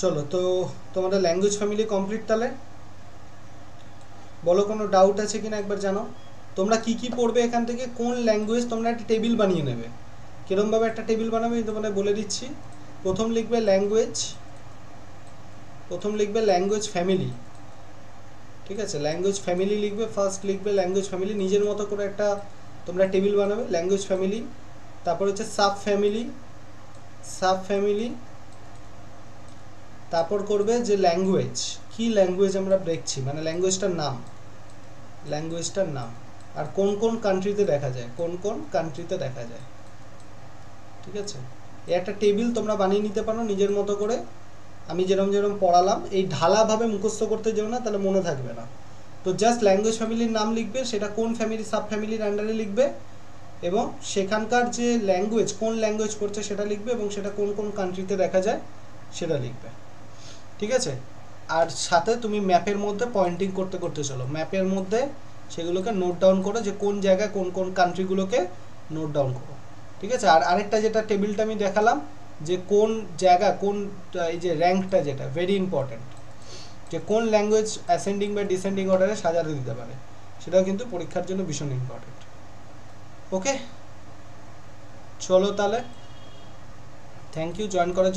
চলো, তো তোমাদের ল্যাঙ্গুয়েজ ফ্যামিলি কমপ্লিট। তাহলে বলো কোনো ডাউট আছে কিনা একবার জানাও। তোমরা কি কি পড়বে এখান থেকে, কোন ল্যাঙ্গুয়েজ, তোমরা একটা টেবিল বানিয়ে নেবে। কিরমভাবে একটা টেবিল বানাবে আমি তোমাদের বলে দিচ্ছি। প্রথম লিখবে ল্যাঙ্গুয়েজ ফ্যামিলি, ঠিক আছে, ল্যাঙ্গুয়েজ ফ্যামিলি লিখবে, ফার্স্ট লিখবে ল্যাঙ্গুয়েজ ফ্যামিলি, নিজের মতো করে একটা তোমরা টেবিল বানাবে ল্যাঙ্গুয়েজ ফ্যামিলি। তারপর হচ্ছে সাব ফ্যামিলি, তারপর করবে যে ল্যাঙ্গুয়েজ, কি ল্যাঙ্গুয়েজ আমরা দেখছি, মানে ল্যাঙ্গুয়েজটার নাম, আর কোন কোন কান্ট্রিতে দেখা যায়, ঠিক আছে। এই একটা টেবিল তোমরা বানিয়ে নিতে পারো নিজের মতো করে। আমি যেরকম পড়ালাম, এই ঢালাভাবে মুখস্থ করতে যেও না, তাহলে মনে থাকবে না। তো জাস্ট ল্যাঙ্গুয়েজ ফ্যামিলির নাম লিখবে, সেটা কোন ফ্যামিলি, সাব ফ্যামিলির আন্ডারে লিখবে, এবং সেখানকার যে ল্যাঙ্গুয়েজ, কোন ল্যাঙ্গুয়েজ পড়ছে সেটা লিখবে, এবং সেটা কোন কোন কান্ট্রিতে দেখা যায় সেটা লিখবে, ঠিক আছে। আর সাথে তুমি ম্যাপের মধ্যে পয়েন্টিং করতে করতে চলো, ম্যাপের মধ্যে সেগুলোকে নোট ডাউন করো, যে কোন জায়গায় কোন কোন কান্ট্রিগুলোকে নোট ডাউন করো, ঠিক আছে। আর আরেকটা যেটা টেবিলটা আমি দেখালাম, যে কোন জায়গা, কোন এই যে র্যাঙ্কটা, যেটা ভেরি ইম্পর্ট্যান্ট, যে কোন ল্যাঙ্গুয়েজ অ্যাসেন্ডিং বা ডিসেন্ডিং অর্ডারে সাজাতে দিতে পারে, সেটাও কিন্তু পরীক্ষার জন্য ভীষণ ইম্পর্ট্যান্ট। ওকে, চলো তাহলে, থ্যাংক ইউ জয়েন করার